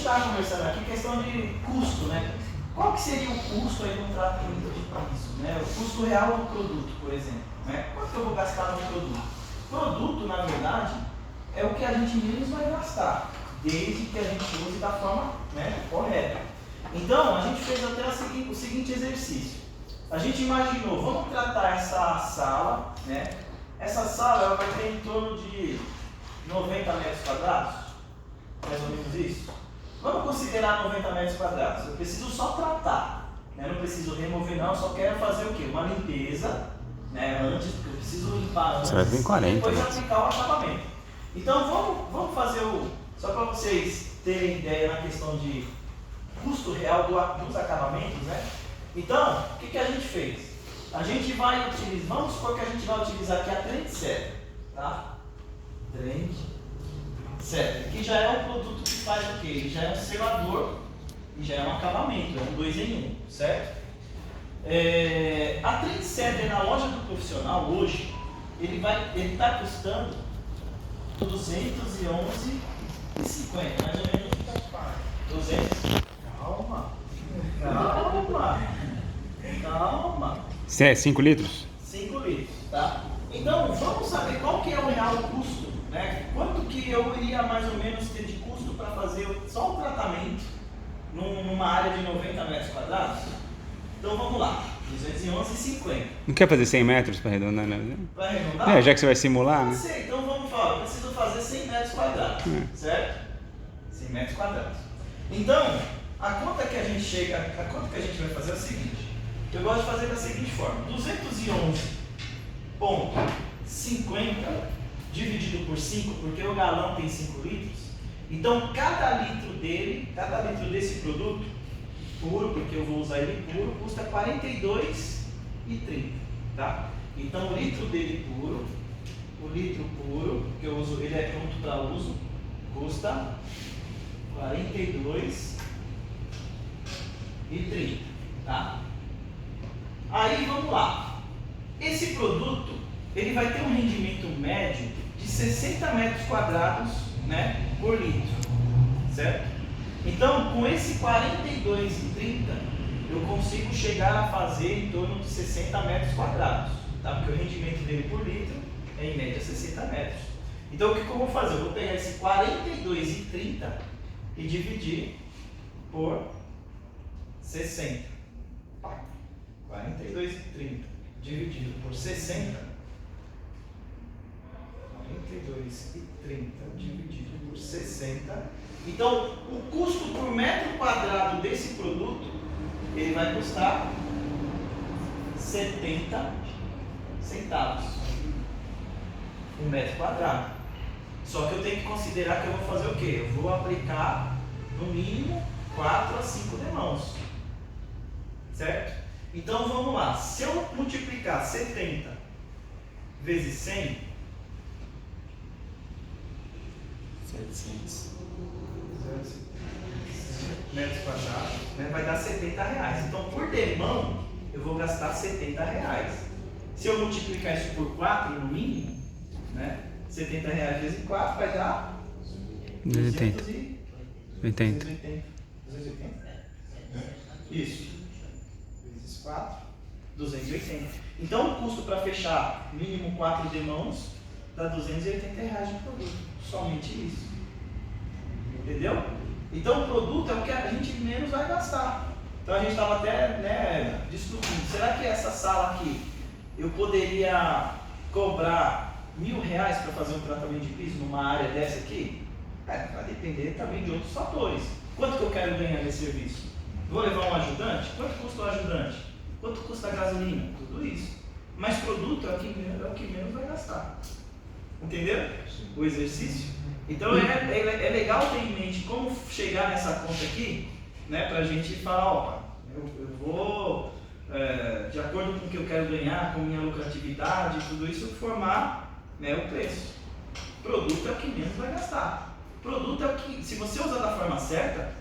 estava conversando aqui, questão de custo, né? Qual que seria o custo aí de um tratamento de piso, né? O custo real do produto, por exemplo, né? Quanto que eu vou gastar no produto? Produto, na verdade, é o que a gente menos vai gastar, desde que a gente use da forma, né, correta. Então, a gente fez até o seguinte exercício. A gente imaginou, vamos tratar essa sala, né? Essa sala ela vai ter em torno de 90 metros quadrados, mais ou menos isso. Vamos considerar 90 metros quadrados. Eu preciso só tratar, né? Não preciso remover não, só quero fazer o quê? Uma limpeza, né? Antes, porque eu preciso limpar antes, Você vai vir 40, e depois né? aplicar o acabamento. Então vamos fazer só para vocês terem ideia na questão de custo real dos acabamentos, né? Então, o que a gente fez? A gente vai utilizar, vamos supor que a gente vai utilizar aqui a Trend Setter, tá? Trend Setter, que já é um produto que faz o quê? Ele já é um selador e já é um acabamento, é um 2 em 1, certo? A Trend Setter na loja do profissional hoje, ele está custando 211,50, mais ou menos 200. Calma. Isso é 5 litros? 5 litros, tá? Então, vamos saber qual que é o real custo, né? Quanto que eu iria mais ou menos ter de custo para fazer só o tratamento numa área de 90 metros quadrados? Então, vamos lá. 211,50. Não quer fazer 100 metros para arredondar, né? Para arredondar? Já que você vai simular, né? Sei, então vamos falar. Eu preciso fazer 100 metros quadrados, certo? 100 metros quadrados. Então, a conta que a gente vai fazer é o seguinte. Eu gosto de fazer da seguinte forma: 211,50 dividido por 5, porque o galão tem 5 litros. Então, cada litro desse produto puro, porque eu vou usar ele puro, custa R$ 42,30, tá? Então, o litro dele puro, que eu uso, ele é pronto para uso, custa R$ 42,30, tá? Aí vamos lá. Esse produto, ele vai ter um rendimento médio de 60 metros quadrados, né, por litro, certo? Então, com esse 42,30, eu consigo chegar a fazer em torno de 60 metros quadrados, tá? Porque o rendimento dele por litro é em média 60 metros. Então, o que eu vou fazer? Eu vou pegar esse 42,30 e dividir por 60. 42,30 dividido por 60. 42,30 dividido por 60. Então, o custo por metro quadrado desse produto, ele vai custar 70 centavos por metro quadrado. Só que eu tenho que considerar que eu vou fazer o quê? Eu vou aplicar no mínimo 4 a 5 demãos, certo? Então vamos lá, se eu multiplicar 70 vezes 100, 700 metros quadrados, né, vai dar R$70. Então por demão eu vou gastar R$70. Se eu multiplicar isso por 4 no mínimo, né, R$70 vezes 4 vai dar 280. Isso. 4, 280. Então o custo para fechar mínimo 4 demãos dá R$280 de produto. Somente isso. Entendeu? Então o produto é o que a gente menos vai gastar. Então a gente estava até, né, discutindo. Será que essa sala aqui eu poderia cobrar R$1.000 para fazer um tratamento de piso numa área dessa aqui? Vai depender também de outros fatores. Quanto que eu quero ganhar nesse serviço? Vou levar um ajudante? Quanto custa o ajudante? Quanto custa a gasolina? Tudo isso. Mas produto é o que menos vai gastar. Entendeu? O exercício. Então é legal ter em mente como chegar nessa conta aqui, né? Pra gente falar, opa, eu vou, de acordo com o que eu quero ganhar, com minha lucratividade, tudo isso, formar, né, o preço. Produto é o que menos vai gastar. Produto é o que, se você usar da forma certa,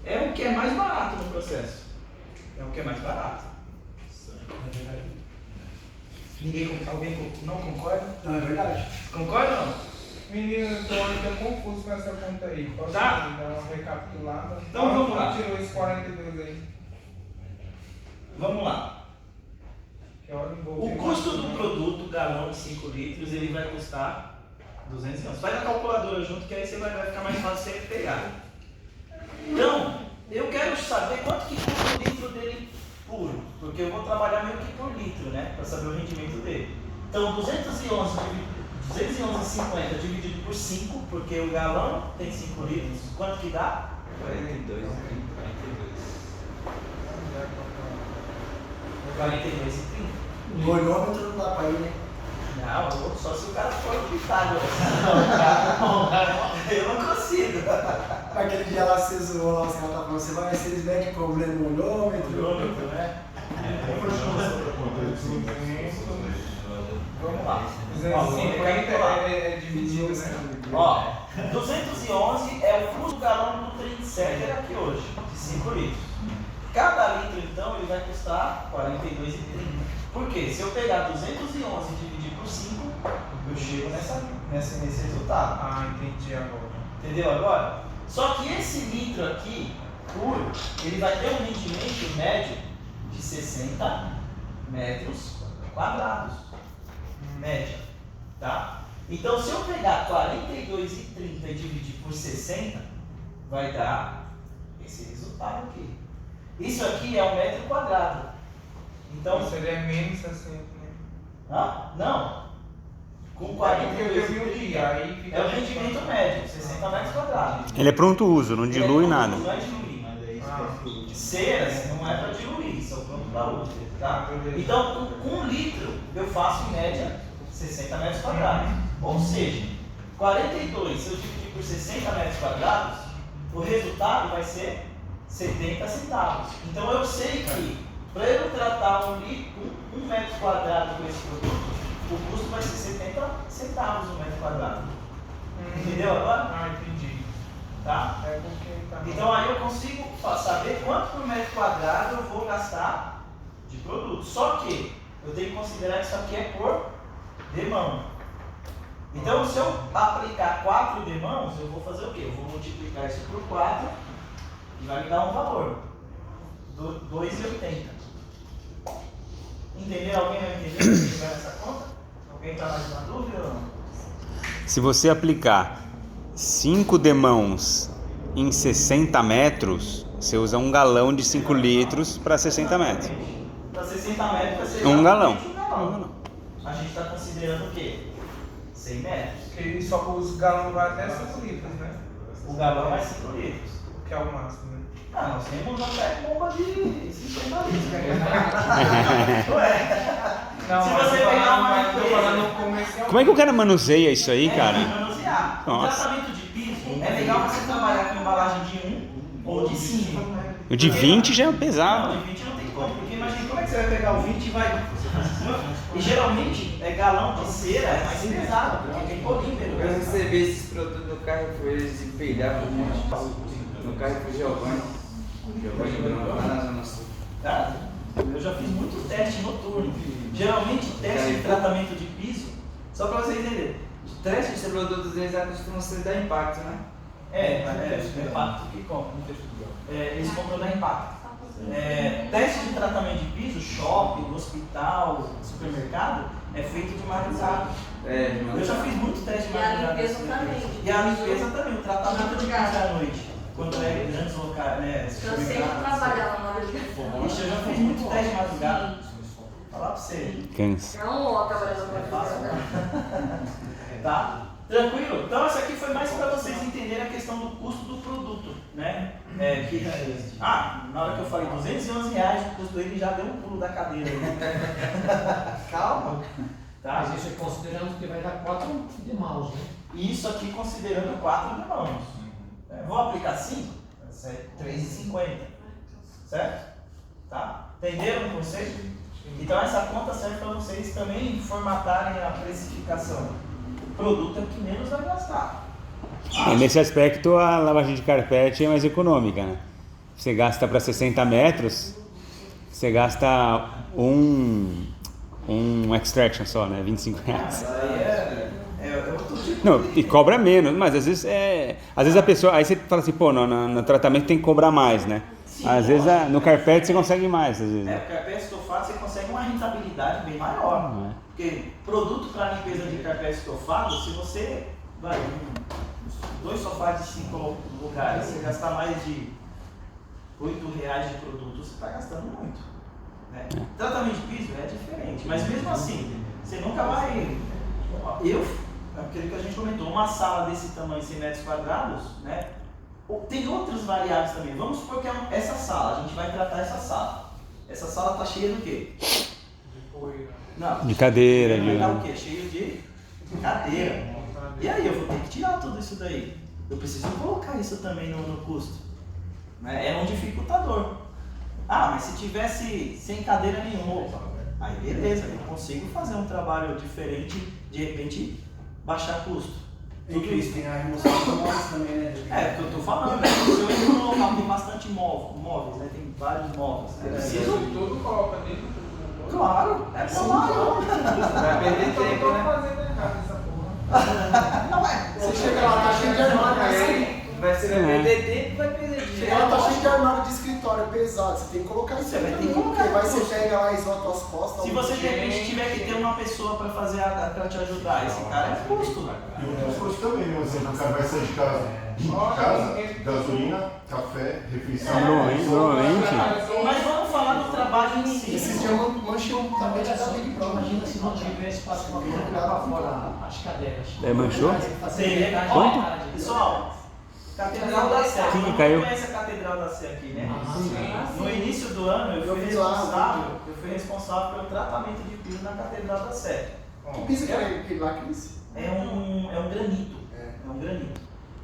é o que é mais barato no processo. É o que é mais barato. Alguém não concorda? Não, é verdade. Concorda ou não? Menino, eu tô ainda confuso com essa conta aí. Posso Tá. dar uma recapitulada? Então vamos lá. Tirou esse 42 aí. Vamos lá. Que hora eu vou O ver custo mais, do né? produto, galão de 5 litros, ele vai custar 211. Faz a calculadora junto, que aí você vai ficar mais fácil você pegar. Então, eu quero saber quanto que custa o litro dele puro, porque eu vou trabalhar meio que por litro, né, para saber o rendimento dele. Então, 211,50 dividido por 5, porque o galão tem 5 litros, quanto que dá? 42. 42,30. No olhômetro não dá pra ir, né? Não, só se o cara for o Pitágoras. Eu não consigo. Aquele dia lá você zoou lá, os caras estavam falando, você vai ver se eles medem como né, no olhômetro. Olhômetro, né? Vamos lá. 250 é dividido, né? Ó, 211 é o custo do galão do Trendsetter aqui hoje, de 5 litros. Cada litro, então, ele vai custar R$ 42,30. Por quê? Se eu pegar 211 e dividir por 5, eu chego nesse resultado. Ah, entendi agora. Entendeu agora? Só que esse litro aqui, puro, ele vai ter um rendimento médio de 60 metros quadrados. Média. Tá? Então, se eu pegar 42,30 e dividir por 60, vai dar esse resultado aqui. Isso aqui é um metro quadrado. Então, seria menos 60, né? não. Com Eu vi o 42,30 dia, aí fica. é o rendimento médio, 60 metros quadrados. Ele é pronto uso, não dilui Ele é nada. Não é diluir. Mas aí Ah. esquece o Ceras não é para diluir, são pronto para uso. Tá? Beleza. Então, com 1 litro, eu faço em média 60 metros quadrados. Ou seja, 42, se eu dividir por 60 metros quadrados, o resultado vai ser 70 centavos. Então, eu sei que para eu tratar um metro quadrado com esse produto, o custo vai ser 70 centavos o metro quadrado. Entendeu agora? Ah, entendi. Tá? É porque tá. Então aí eu consigo saber quanto por metro quadrado eu vou gastar de produto. Só que eu tenho que considerar que isso aqui é por demão. Então se eu aplicar 4 demãos, eu vou fazer o quê? Eu vou multiplicar isso por 4 e vai me dar um valor. 2,80. Entendeu? Alguém vai entender como chegar nessa conta? Alguém está mais na dúvida ou não? Se você aplicar 5 demãos em 60 metros, você usa um galão de 5 litros para 60 metros. Para 60 metros vai ser Um galão. exatamente um galão. A gente está considerando o quê? 100 metros. Porque só que os galões vai até 5 litros, né? O galão é 5 litros. Que é o máximo, né? Ah, nós temos até bomba de 50 litros. Ué, Não, Se mas você tô pegar falando- uma mas tô empresa- falando comercial. Como é que o cara manuseia isso aí, é cara? de manusear. O Nossa. tratamento de piso é legal você trabalhar com embalagem de 1 ou de 5. O de 20 já é Não, pesado. de 20 não tem como, porque imagina como é que você vai pegar o 20 e vai. E geralmente galão de cera é mais pesado, porque tem polímero. Eu recebi esses produtos do Carrefour, eles empilhavam um monte. No Carrefour Giovanni. Giovanni Bruno, lá na Zona Sul. Tá? Eu já fiz muito teste noturno. Geralmente, teste de tratamento de piso, só para vocês entenderem. Teste Esses produtos deles costumam ser da Impacto, né? é impacto que compra. Eles compram da impacto. Teste de tratamento de piso, shopping, hospital, supermercado, é feito de madrugada. Eu já fiz muito teste de E a madrugada. limpeza também. E a limpeza também, o tratamento de piso à noite. Quando é grandes locais, né? Eu sempre supermercados. trabalhava na madrugada. Ixi, eu já fiz muito teste de madrugada. Falar pra você. Cansa. Não, ó, trabalhava na É fácil, madrugada. Tá? Tranquilo? Então essa aqui foi mais para vocês entenderem a questão do custo do produto, né? Na hora que eu falei R$211, o custo dele já deu um pulo da cadeira. Calma. Tá? Mas isso é considerando que vai dar 4 de mouse, né? Isso aqui considerando 4 demãos. Vou aplicar 5? Vai ser R$3,50. Certo? Tá? Entenderam o conceito? Então essa conta serve para vocês também formatarem a precificação. O produto é o que menos vai gastar. E nesse aspecto, a lavagem de carpete é mais econômica, né? Você gasta para 60 metros, você gasta um extraction só, né? R$25. Isso aí é outro tipo Não, e cobra menos, mas às vezes a pessoa. Aí você fala assim, pô, no tratamento tem que cobrar mais, né? Sim, Às vezes no carpete você consegue mais, às vezes. o carpete estofado você consegue uma rentabilidade bem maior. Não é? Porque produto para limpeza de carpete estofado, se você vai dois sofás de 5 lugares, você gastar mais de R$8 de produto, você está gastando muito. Né? Tratamento de piso é diferente, mas mesmo assim, você nunca vai. Aquilo que a gente comentou, uma sala desse tamanho, 100 metros quadrados, né? Tem outras variáveis também. Vamos supor que essa sala, a gente vai tratar essa sala. Essa sala está cheia do quê? De poeira. Não. De cadeira, Vai de. estar o quê? Cheio de cadeira. E aí, eu vou ter que tirar tudo isso daí. Eu preciso colocar isso também no custo. Né? É um dificultador. Ah, mas se tivesse sem cadeira nenhuma, opa, aí beleza, eu consigo fazer um trabalho diferente, de repente baixar custo. Tudo isso. Tem a remoção dos móveis também, né? É, o que eu tô falando, né? Se eu entro num local que tem bastante móveis, né? Tem vários móveis. Né? Preciso. Tudo coloca dentro. Claro, é trabalho. Vai perder Então tempo, tô né? fazendo errado essa porra. Não é. Você chega lá, tá cheio de armário, Vai ser perder tempo, vai perder chega dinheiro. lá, tá cheio de armário de escritório pesado. Você tem que colocar isso Você vai aí ter que também, colocar porque vai isso. você pega lá e isota as costas. Se você de repente tiver que ter uma pessoa para fazer para te ajudar, esse cara é custo. E outros custos também, né? Exemplo, o cara vai sair de casa, gasolina, café, refeição. Normalmente. Mas vamos falar do trabalho em si. Esses dias eu manchei um tapete da Big Pro. Imagina se não tiver espaço para colocar para fora as cadeiras. É, manchou? Tem. Quanto? Ó, pessoal, Catedral da Sé. Quem Todo mundo caiu? conhece a Catedral da Sé aqui, né? Sim. No início do ano Eu fui lá, eu fui responsável pelo tratamento de piso na Catedral da Sé. Que piso que é aquele lá, Cris? É um granito. É um granito.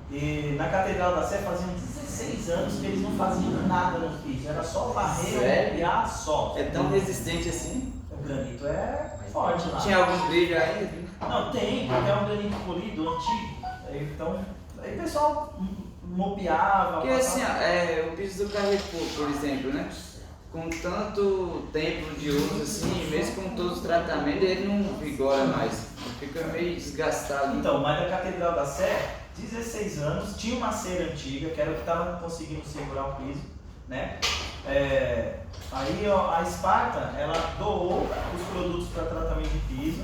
E na Catedral da Sé faziam 16 anos que eles não faziam nada no piso. Era só varrer, Sério? copiar, só. É tão resistente assim? O granito é forte lá. Tinha algum brilho ainda? Não, tem, porque é um granito polido, antigo. Então, aí o pessoal mopiava. Porque assim, ó, o piso do Carrefour, por exemplo, né? Com tanto tempo de uso assim, mesmo com todos os tratamentos, ele não vigora mais. Fica meio desgastado. Então, mas a Catedral da Sé, 16 anos, tinha uma cera antiga, que era o que estava conseguindo segurar o piso, né? Aí ó, a Sparta, ela doou os produtos para tratamento de piso,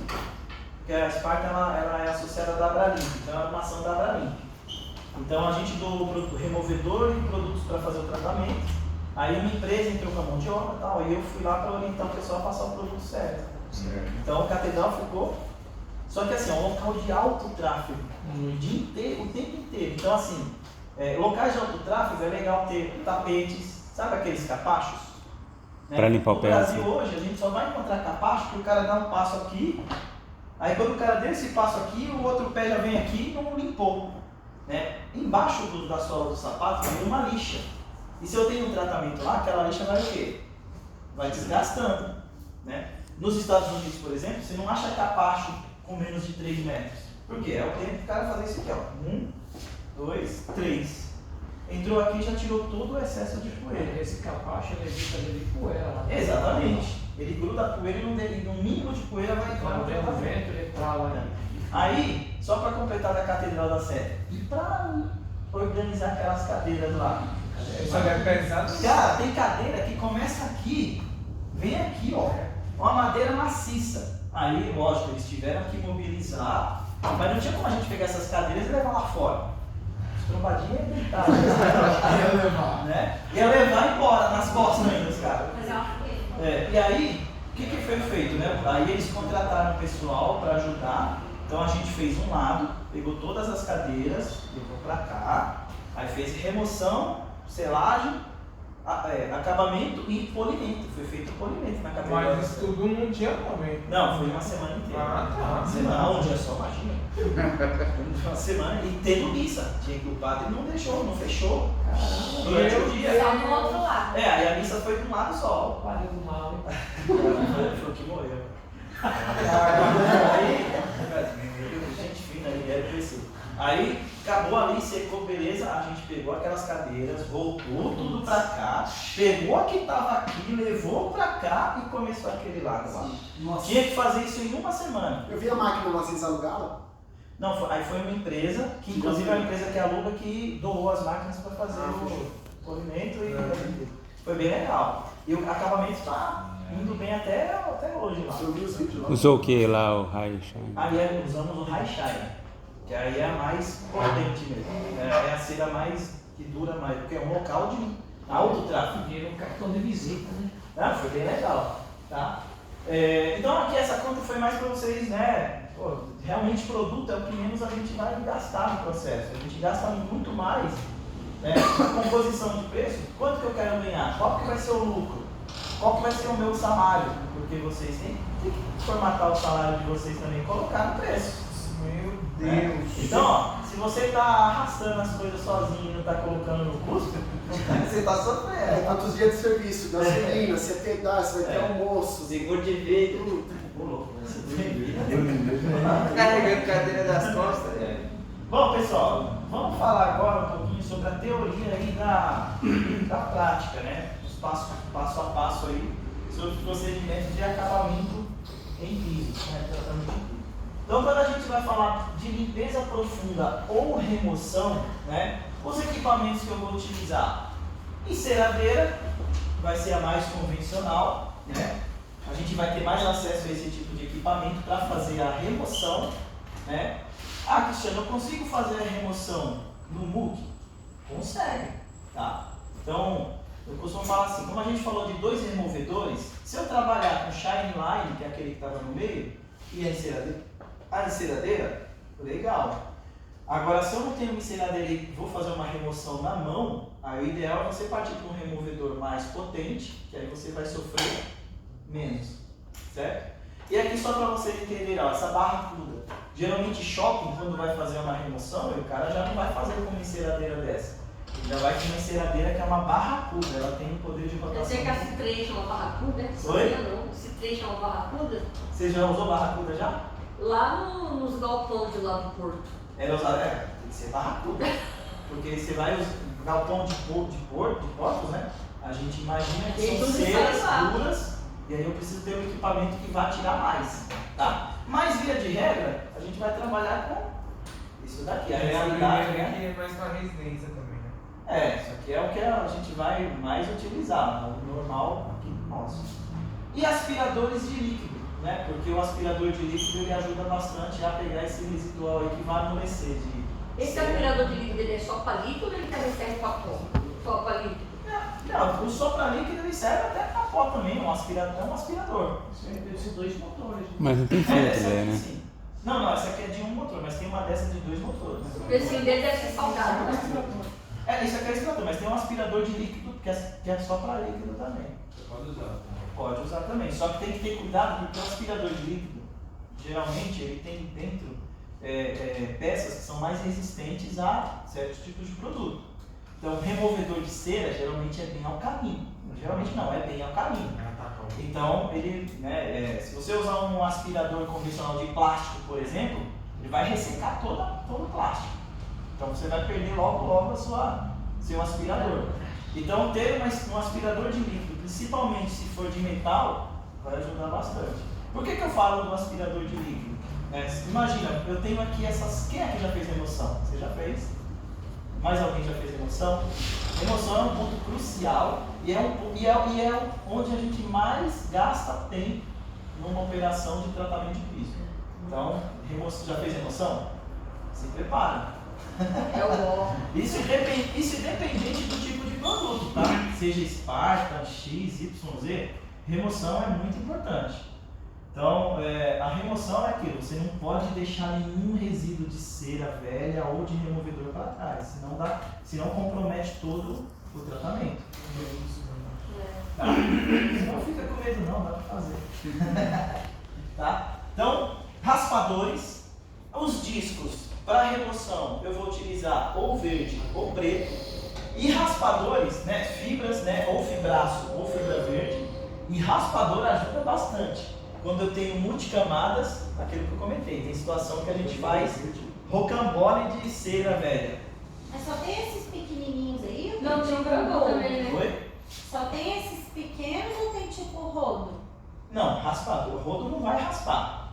porque a Sparta ela é associada da Abralimp, então é uma ação da Abralimp. Então a gente doou o produto removedor e produtos para fazer o tratamento. Aí uma empresa entrou com a mão de obra e tal, e eu fui lá para orientar o pessoal a passar o produto certo. Então a catedral ficou. Só que assim, é um local de alto tráfego, o dia inteiro, o tempo inteiro. Então assim, locais de alto tráfego é legal ter tapetes, sabe aqueles capachos? Né? Pra limpar o pé, No Brasil assim. hoje a gente só vai encontrar capacho que o cara dá um passo aqui, aí quando o cara deu esse passo aqui, o outro pé já vem aqui e não limpou. Né? Embaixo da sola do sapato tem uma lixa. E se eu tenho um tratamento lá, aquela lixa vai o quê? Vai desgastando. Né? Nos Estados Unidos, por exemplo, você não acha capacho com menos de 3 metros. Por quê? É o tempo que o cara fazer isso aqui, ó. 1, 2, 3. Entrou aqui e já tirou todo o excesso de poeira. Esse capacho ele evita de poeira lá. Exatamente. Ele gruda a poeira e no mínimo de poeira vai entrar Quando no der um tratamento. vento, ele trava ali. Aí, só para completar da Catedral da Sé, e para organizar aquelas cadeiras lá? Isso ali é pesado. Cara, tem cadeira que começa aqui, vem aqui, ó, uma madeira maciça. Aí, lógico, eles tiveram que mobilizar, mas não tinha como a gente pegar essas cadeiras e levar lá fora. Os trombadinhos iam deitar, Ia levar. né? Ia levar embora nas costas ainda, os caras. Mas é uma fogueira. E aí, o que foi feito, né? Aí eles contrataram o pessoal para ajudar. Então a gente fez um lado, pegou todas as cadeiras, levou para cá, aí fez remoção, selagem, acabamento e polimento. Foi feito polimento na cadeira. Mas isso tudo num dia também. Não, foi uma semana inteira. Ah, tá. Uma semana, um dia só, imagina. Uma semana e tendo missa. Tinha que o padre não deixou, não fechou. Durante o dia. Só no outro lado. Aí a missa foi de um lado só. Pariu do mal, hein? Ele falou que morreu. Aí, gente fina aí, era preciso. Aí acabou ali, secou, beleza. A gente pegou aquelas cadeiras, voltou tudo pra cá, pegou a que tava aqui, levou pra cá e começou aquele lado lá. Nossa. Tinha que fazer isso em uma semana. Eu vi a máquina lá, vocês alugaram? Não, aí foi uma empresa, que inclusive é uma empresa que aluga, que doou as máquinas para fazer o polimento e foi bem legal. E o acabamento está indo bem até hoje lá. Eu vi os vídeos lá. Usou o que lá, o High Shine? Aí usamos o High Shine, que aí é a mais potente mesmo. É a cera mais que dura mais, porque é um local de alto tráfego. Virou um cartão de visita, né? Ah, foi bem legal, tá? Então aqui essa conta foi mais para vocês, né? Pô, realmente produto é o que menos a gente vai gastar no processo. A gente gasta muito mais, né? Na composição de preço. Quanto que eu quero ganhar? Qual que vai ser o lucro? Qual que vai ser o meu salário? Porque vocês têm que formatar o salário de vocês também e colocar no preço. Meu Né? Deus. Então, ó, se você está arrastando as coisas sozinho e não está colocando no custo, você está sofrendo. Quantos dias de serviço, gasolina, CPD, você vai ter almoço. Seguro de vida. Ô, louco, você Carregando cadeira das costas. Bom, pessoal, vamos falar agora um pouquinho sobre a teoria aí da prática, né? Os passo a passo aí sobre os procedimentos de acabamento em piso, né? Tratamento de piso. Então, quando a gente vai falar de limpeza profunda ou remoção, né? Os equipamentos que eu vou utilizar: enceradeira, vai ser a mais convencional, né? A gente vai ter mais acesso a esse tipo de equipamento para fazer a remoção, né? Ah, Cristiano, eu consigo fazer a remoção no MUC? Consegue, tá? Então, eu costumo falar assim, como a gente falou de 2 removedores, se eu trabalhar com Shine Line, que é aquele que estava no meio, e a enceradeira, legal. Agora, se eu não tenho uma enceradeira e vou fazer uma remoção na mão, aí o ideal é você partir para um removedor mais potente, que aí você vai sofrer menos, certo? E aqui só para vocês entenderem, ó, essa barracuda. Geralmente shopping, quando vai fazer uma remoção, o cara já não vai fazer com uma enceradeira dessa. Ele já vai com uma enceradeira que é uma barracuda, ela tem um poder de Eu rotação. sei que a Citrei chama barracuda. Oi? Não, Citrei chama barracuda. Você já usou barracuda já? Lá nos galpões de lá do Porto. Ela usada, tem que ser barracuda. Porque você vai usar galpão de portos, né? A gente imagina que Tem são tudo ceras desfalado. duras, e aí eu preciso ter um equipamento que vá tirar mais, tá? Mas via de regra, a gente vai trabalhar com isso daqui, a realidade, né? Aqui é mais pra residência também, né? Isso aqui é o que a gente vai mais utilizar, o normal aqui nosso. E aspiradores de líquido, né? Porque o aspirador de líquido ele ajuda bastante a pegar esse residual aí que vai amolecer de Esse cera. aspirador de líquido ele é só para líquido ou ele também serve para pó? Só para líquido? Não, o sopra líquido ele serve até para pó também, um aspirador. Deve ser 2 motores. né? Mas não tem Essa filtro, aqui né? sim. Não, essa aqui é de um motor, mas tem uma dessa de 2 motores. O precinho dele deve ser salgado, né? Isso aqui é aspirador, mas tem um aspirador de líquido que é só para líquido também. Pode usar. Pode usar também, só que tem que ter cuidado porque o aspirador de líquido, geralmente ele tem dentro peças que são mais resistentes a certos tipos de produto. Então, o removedor de cera geralmente é bem alcalino. Geralmente não, é bem alcalino. Então, ele, né, se você usar um aspirador convencional de plástico, por exemplo, ele vai ressecar todo o plástico. Então, você vai perder logo seu aspirador. Então, ter um aspirador de líquido, principalmente se for de metal, vai ajudar bastante. Por que eu falo do aspirador de líquido? Imagina, eu tenho aqui essas... Quem aqui já fez remoção? Você já fez? Mais alguém já fez remoção? Remoção é um ponto crucial e é onde a gente mais gasta tempo numa operação de tratamento de piso. Então, já fez remoção? Se prepara. É o ó. Isso independente do tipo de produto, tá? Seja Spartan, X, Y, Z, remoção é muito importante. Então, a remoção é aquilo, você não pode deixar nenhum resíduo de cera velha ou de removedor para trás, senão compromete todo o tratamento. Tá? Não fica com medo não, dá para fazer. Tá? Então, raspadores, os discos para remoção eu vou utilizar ou verde ou preto, e raspadores, né, fibras, né, ou fibraço ou fibra verde, e raspador ajuda bastante. Quando eu tenho multicamadas, aquilo que eu comentei, tem situação que a gente faz rocambole de cera velha. Mas só tem esses pequenininhos aí? Não, tem um grandão também, né? Oi? Só tem esses pequenos ou tem tipo rodo? Não, raspador. O rodo não vai raspar.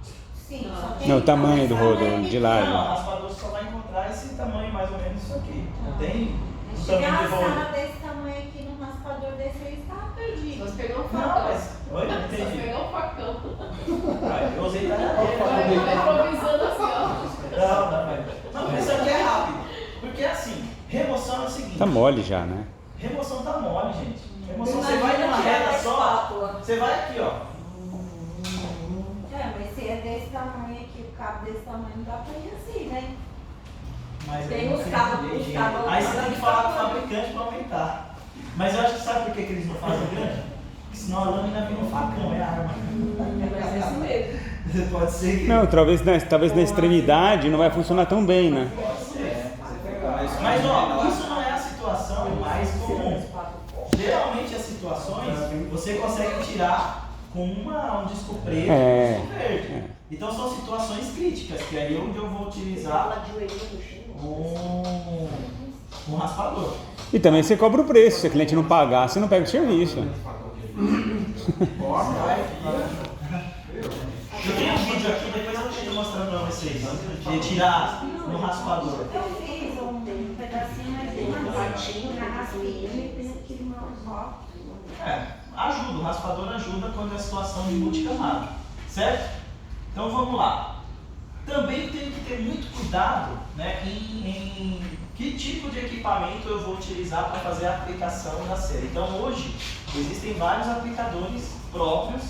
Sim, Não. só tem Não, o tamanho do rodo, tamanho de Não, lado. o raspador só vai encontrar esse tamanho, mais ou menos isso aqui. Não tem Mas um chegar tamanho de a rodo. sala desse tamanho aqui num raspador desse aí, você tava perdido. Nós pegamos um Não, facão. mas... Oi, não Nós entendi. pegamos um facão. Ah, eu usei talhadeira. Vai improvisando assim, ó. Não, isso aqui é rápido. Porque assim, remoção é o seguinte. Tá mole já, né? Remoção tá mole, gente. Remoção, você Imagina vai numa tirar reta da só, espátula. você vai aqui, ó. É, mas se é desse tamanho aqui, o cabo desse tamanho, não dá pra ir assim, né? Mas Tem aí não os tem cabos, jeito, os gente. cabos Aí você tem que falar com o tamanho. fabricante pra aumentar. Mas eu acho que sabe por que eles não fazem grande? Porque senão a lâmina vira um facão, é arma. Mas é isso mesmo. Pode ser que. Não, talvez na extremidade não vai funcionar tão bem, né? Pode ser. Você pega mais Mas ó, menor. isso não é a situação mais comum. Geralmente as situações você consegue tirar com um disco preto É, e um disco verde. Então são situações críticas, que aí é onde eu vou utilizar um raspador. E também você cobra o preço, se a cliente não pagar, você não pega o serviço. Eu tenho um vídeo aqui, depois eu estou mostrando para vocês, de tirar no raspador. Eu fiz um pedacinho mais bem raspinho, na raspinha, e fiz aqui no meu copo. Ajuda, o raspador ajuda quando é a situação de multicamada, certo? Então vamos lá. Também tem que ter muito cuidado, né, em que tipo de equipamento eu vou utilizar para fazer a aplicação da cera. Então hoje existem vários aplicadores próprios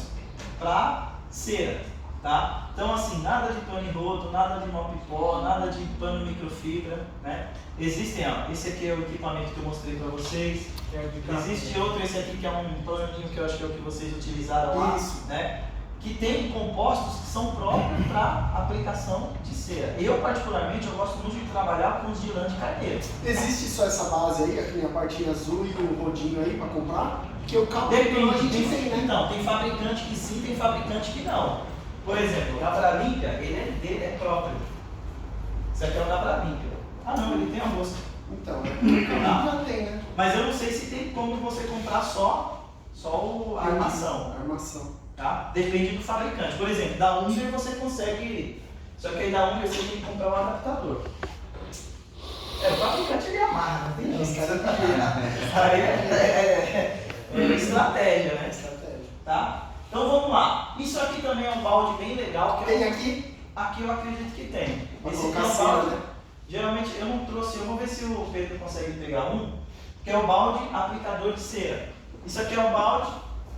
para cera, tá? Então assim, nada de pano em rodo, nada de mop pó, nada de pano microfibra, né? Existem, ó, esse aqui é o equipamento que eu mostrei para vocês. Existe outro, esse aqui que é um paninho que eu acho que é o que vocês utilizaram lá, né? Que tem compostos que são próprios para aplicação de cera. Eu particularmente, eu gosto muito de trabalhar com os de lã de carneiro. Existe só essa base aí, aqui a parte azul e o rodinho aí pra comprar? Porque o cabo a Depende, gente tem, né? então, tem fabricante que sim, tem fabricante que não. Por exemplo, o Gabralimpia, ele é próprio. Isso aqui é o Gabralimpia. Ah não, ele tem a mosca. Então, Tá. já tem, né? Mas eu não sei se tem como você comprar só a armação. Armação. Tá? Depende do fabricante. Por exemplo, da Unger você consegue. Só que aí da Unger você tem que comprar um adaptador. O fabricante ele amarra, não tem jeito. Aí é estratégia, né? Estratégia. Tá? Então vamos lá. Isso aqui também é um balde bem legal. Que Tem eu, aqui? aqui eu acredito que tem. Pra Esse aqui colocar é um cera, balde. né? Geralmente eu não trouxe, eu vou ver se o Pedro consegue pegar um, que é o balde aplicador de cera. Isso aqui é um balde,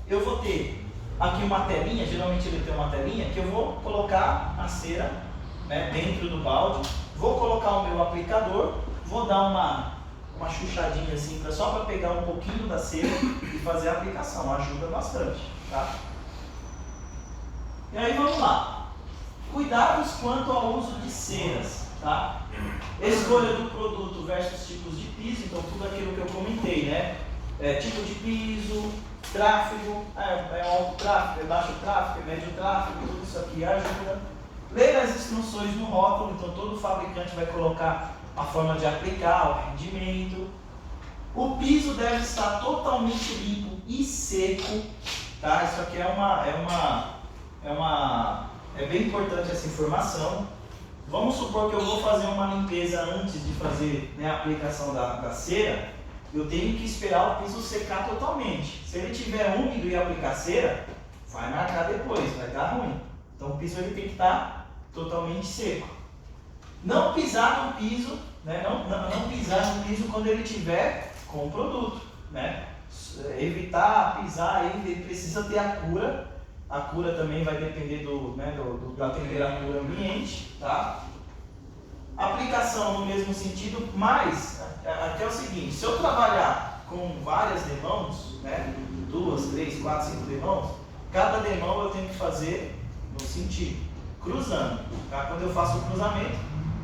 eu vou ter aqui uma telinha, geralmente ele tem uma telinha, que eu vou colocar a cera, né, dentro do balde, vou colocar o meu aplicador, vou dar uma chuchadinha assim, só para pegar um pouquinho da cera e fazer a aplicação, ajuda bastante, tá? E aí vamos lá. Cuidados quanto ao uso de ceras, tá? Escolha do produto versus tipos de piso, então tudo aquilo que eu comentei, né? Tipo de piso, tráfego, é alto tráfego, é baixo tráfego, é médio tráfego, tudo isso aqui ajuda. Ler as instruções no rótulo, então todo fabricante vai colocar a forma de aplicar, o rendimento. O piso deve estar totalmente limpo e seco, tá? Isso aqui é bem importante essa informação. Vamos supor que eu vou fazer uma limpeza antes de fazer, né, a aplicação da cera, eu tenho que esperar o piso secar totalmente. Se ele estiver úmido e aplicar cera, vai marcar depois, vai estar ruim. Então o piso ele tem que estar totalmente seco. Não pisar no piso, né, não pisar no piso quando ele estiver com o produto, né? Evitar pisar, ele precisa ter a cura. A cura também vai depender da temperatura ambiente, tá? Aplicação no mesmo sentido, mas aqui é o seguinte, se eu trabalhar com várias demãos, né, 2, 3, 4, 5 demãos, cada demão eu tenho que fazer no sentido, cruzando, tá? Quando eu faço o cruzamento,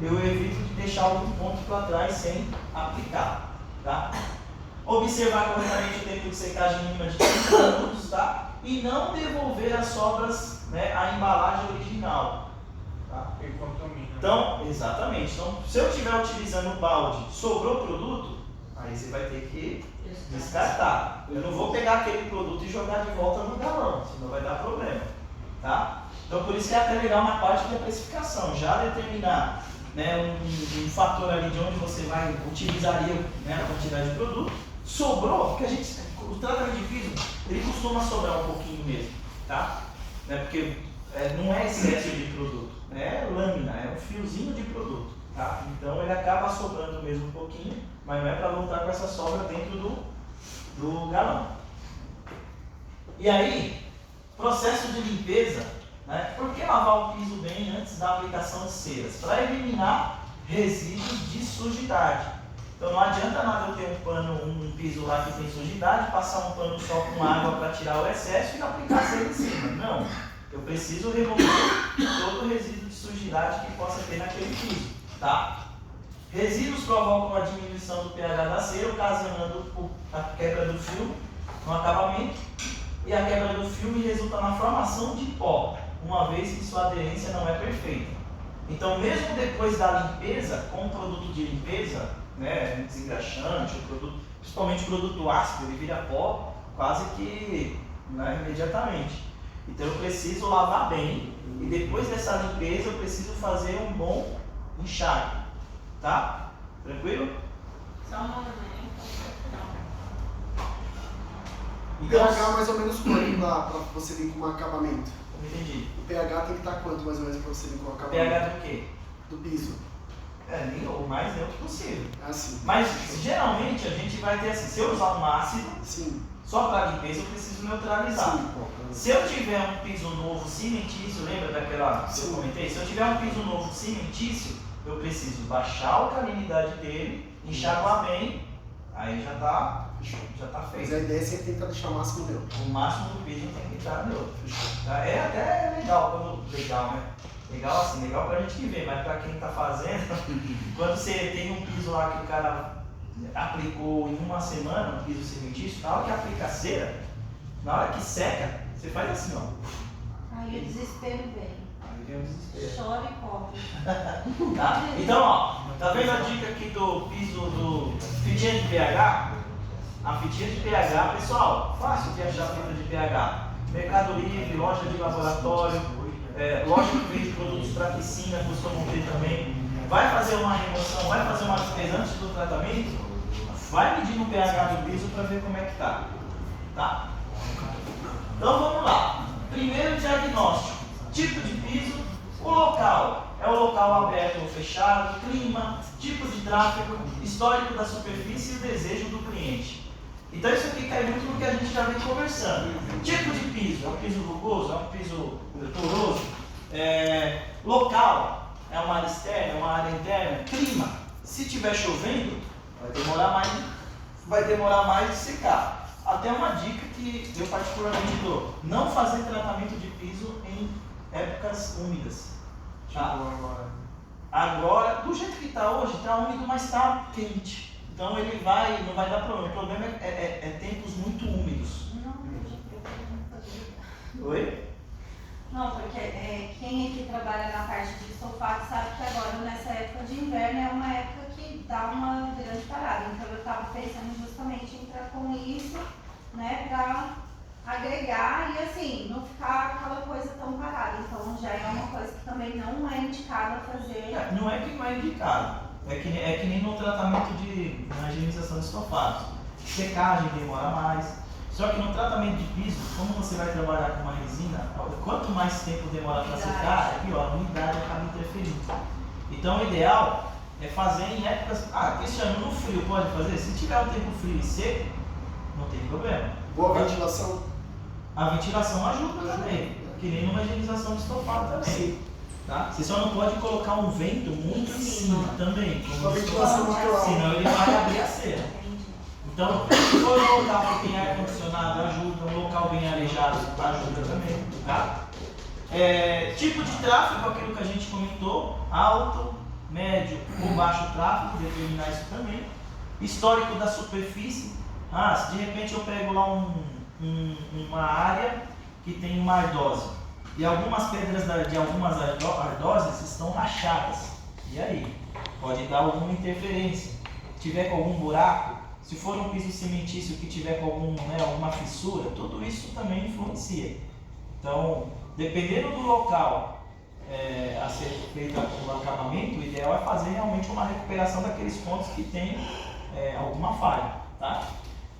eu evito de deixar algum ponto para trás sem aplicar, tá? Observar corretamente o tempo de secagem mínima de 30 minutos, tá? E não devolver as sobras, né, à embalagem original. Tá? Então, exatamente. Então, se eu estiver utilizando o balde, sobrou produto, aí você vai ter que descartar. Eu não vou pegar aquele produto e jogar de volta no galão, senão vai dar problema. Tá? Então por isso que é até legal na parte da precificação, já determinar, né, um fator ali de onde você vai utilizaria, né, a quantidade de produto. Sobrou, porque o tratamento de piso, ele costuma sobrar um pouquinho mesmo, tá? Né, porque não é excesso de produto, é lâmina, é um fiozinho de produto, tá? Então ele acaba sobrando mesmo um pouquinho, mas não é para voltar com essa sobra dentro do galão. E aí, processo de limpeza, né? Por que lavar o piso bem antes da aplicação de ceras? Para eliminar resíduos de sujidade. Então não adianta nada eu ter um piso lá que tem sujidade, passar um pano só com água para tirar o excesso e aplicar cera em cima. Não, eu preciso remover todo o resíduo de sujidade que possa ter naquele piso, tá? Resíduos provocam a diminuição do pH da cera, ocasionando a quebra do filme no acabamento, e a quebra do filme resulta na formação de pó, uma vez que sua aderência não é perfeita. Então, mesmo depois da limpeza, com o produto de limpeza, né, desengraxante, principalmente o produto ácido, ele vira pó quase que, né, imediatamente. Então, eu preciso lavar bem, e depois dessa limpeza, eu preciso fazer um bom enxágue, tá? Tranquilo? Só um momento. O pH mais ou menos quanto para você vir com um acabamento? Não entendi. O pH tem que estar quanto mais ou menos para você vir com o acabamento? pH do quê? Do piso. O mais neutro possível. Assim. Mas geralmente a gente vai ter assim, se eu usar um ácido, Sim. só para limpeza eu preciso neutralizar. Sim. Se eu tiver um piso novo cimentício, lembra daquela que eu comentei? Se eu tiver um piso novo cimentício, eu preciso baixar a alcalinidade dele, enxaguar bem, aí já tá feito. Mas a ideia é sempre tentar deixar o máximo neutro. O máximo do piso tem que estar neutro. Tá? É até legal, legal, né? Legal assim, legal pra gente que vê, mas pra quem tá fazendo, quando você tem um piso lá que o cara aplicou em uma semana, um piso cimentício, na hora que aplica a cera, na hora que seca, você faz assim, ó. Aí o desespero vem. Aí vem o desespero. Chora e corre. Tá? Então, ó, tá vendo a dica aqui do piso do fitinha de pH? A fitinha de pH, pessoal, fácil de achar a fita de pH. Mercado Livre, loja de laboratório, loja que vende produtos para piscina, costumam ter também. Vai fazer uma remoção, vai fazer uma limpeza antes do tratamento, vai medir no pH do piso para ver como é que tá. Tá? Então vamos lá. Primeiro diagnóstico, tipo de piso, o local. É o local aberto ou fechado, clima, tipo de tráfego, histórico da superfície e o desejo do cliente. Então isso aqui cai muito no que a gente já vem conversando. Tipo de piso, é um piso rugoso, é um piso poroso. Local, é uma área externa, é uma área interna. Clima, se estiver chovendo, vai demorar mais de secar. Até uma dica que eu particularmente dou: não fazer tratamento de piso em épocas úmidas. Tá? Agora, do jeito que está hoje, está úmido, mas está quente. Então ele não vai dar problema. O problema é tempos muito úmidos. Oi? Não, porque quem aqui trabalha na parte de estofado sabe que agora nessa época de inverno é uma época que dá uma grande parada. Então eu estava pensando justamente em entrar com isso, né, para agregar e assim, não ficar aquela coisa tão parada. Então já é uma coisa que também não é indicada fazer. Não é que não é indicado. É que nem no tratamento na higienização de estofados. Secagem demora mais. Só que no tratamento de piso, como você vai trabalhar com uma resina, quanto mais tempo demora para secar, é pior, a umidade acaba interferindo. Então o ideal é fazer em épocas. Cristiano, no frio pode fazer? Se tiver um tempo frio e seco, não tem problema. Boa ventilação. A ventilação ajuda também, que nem numa higienização de estofado também. Sim. Tá? Você só não pode colocar um vento muito em cima também, Uma ventilação natural. senão ele vai abrir a cera. Então, se for um local que tem ar-condicionado, ajuda, um local bem arejado, ajuda também. Tá? Tipo de tráfego, aquilo que a gente comentou, alto, médio ou baixo tráfego, determinar isso também. Histórico da superfície, se de repente eu pego lá uma área que tem uma ardose. E algumas pedras de algumas ardoses estão rachadas. E aí? Pode dar alguma interferência. Se tiver com algum buraco, se for um piso cimentício que tiver com alguma fissura, tudo isso também influencia. Então, dependendo do local a ser feito o acabamento, o ideal é fazer realmente uma recuperação daqueles pontos que tem alguma falha, tá?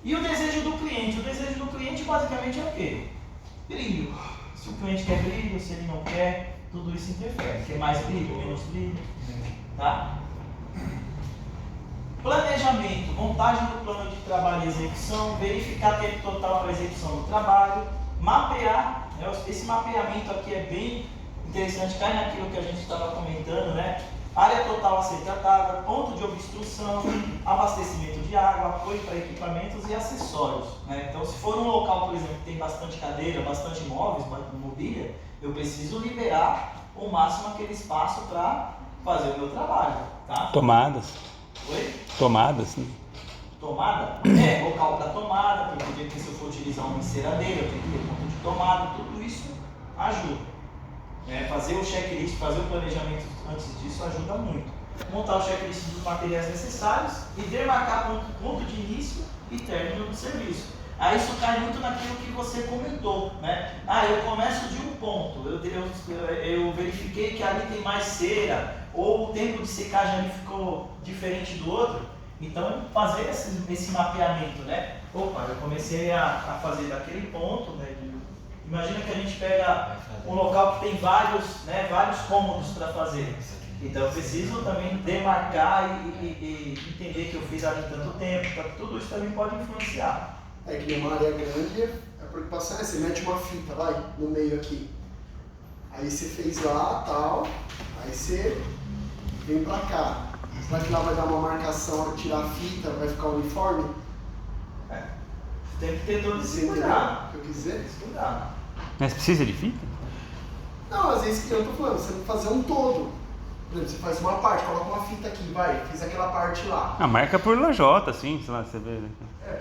E o desejo do cliente? O desejo do cliente basicamente é o quê? Brilho. Se o cliente quer brilho, se ele não quer, tudo isso interfere. Quer mais brilho, menos brilho, tá? Planejamento, montagem do plano de trabalho e execução, verificar tempo total para execução do trabalho, mapear, né? Esse mapeamento aqui é bem interessante, cai naquilo que a gente estava comentando, né? Área total a ser tratada, ponto de obstrução, abastecimento de água, apoio para equipamentos e acessórios, né? Então, se for um local, por exemplo, que tem bastante cadeira, bastante móveis, mobília, eu preciso liberar o máximo aquele espaço para fazer o meu trabalho, tá? Tomadas. Oi? Tomadas, né? Tomada? Local para tomada, porque se eu for utilizar uma enceradeira, eu tenho que ter ponto de tomada, tudo isso ajuda. Fazer o checklist, fazer o planejamento antes disso ajuda muito. Montar o checklist dos materiais necessários e demarcar ponto de início e término do serviço. Aí isso cai muito naquilo que você comentou, né? Eu começo de um ponto, eu verifiquei que ali tem mais cera, ou o tempo de secagem ali ficou diferente do outro. Então, fazer esse mapeamento, né? Eu comecei a fazer daquele ponto, né? Imagina que a gente pega um local que tem vários cômodos para fazer. Então eu preciso também demarcar e entender que eu fiz ali tanto tempo, tudo isso também pode influenciar. É que numa área grande, a preocupação você mete uma fita lá no meio aqui. Aí você fez lá, tal, aí você vem pra cá. Será que lá vai dar uma marcação, tirar a fita, vai ficar uniforme? Tem que ter todo esse cuidado. O que eu quis dizer? Esse cuidado. Mas precisa de fita? Não, às vezes que eu tô falando, você tem que fazer um todo. Por exemplo, você faz uma parte, coloca uma fita aqui, fiz aquela parte lá. Marca por lajota, assim, sei lá, você vê. Né?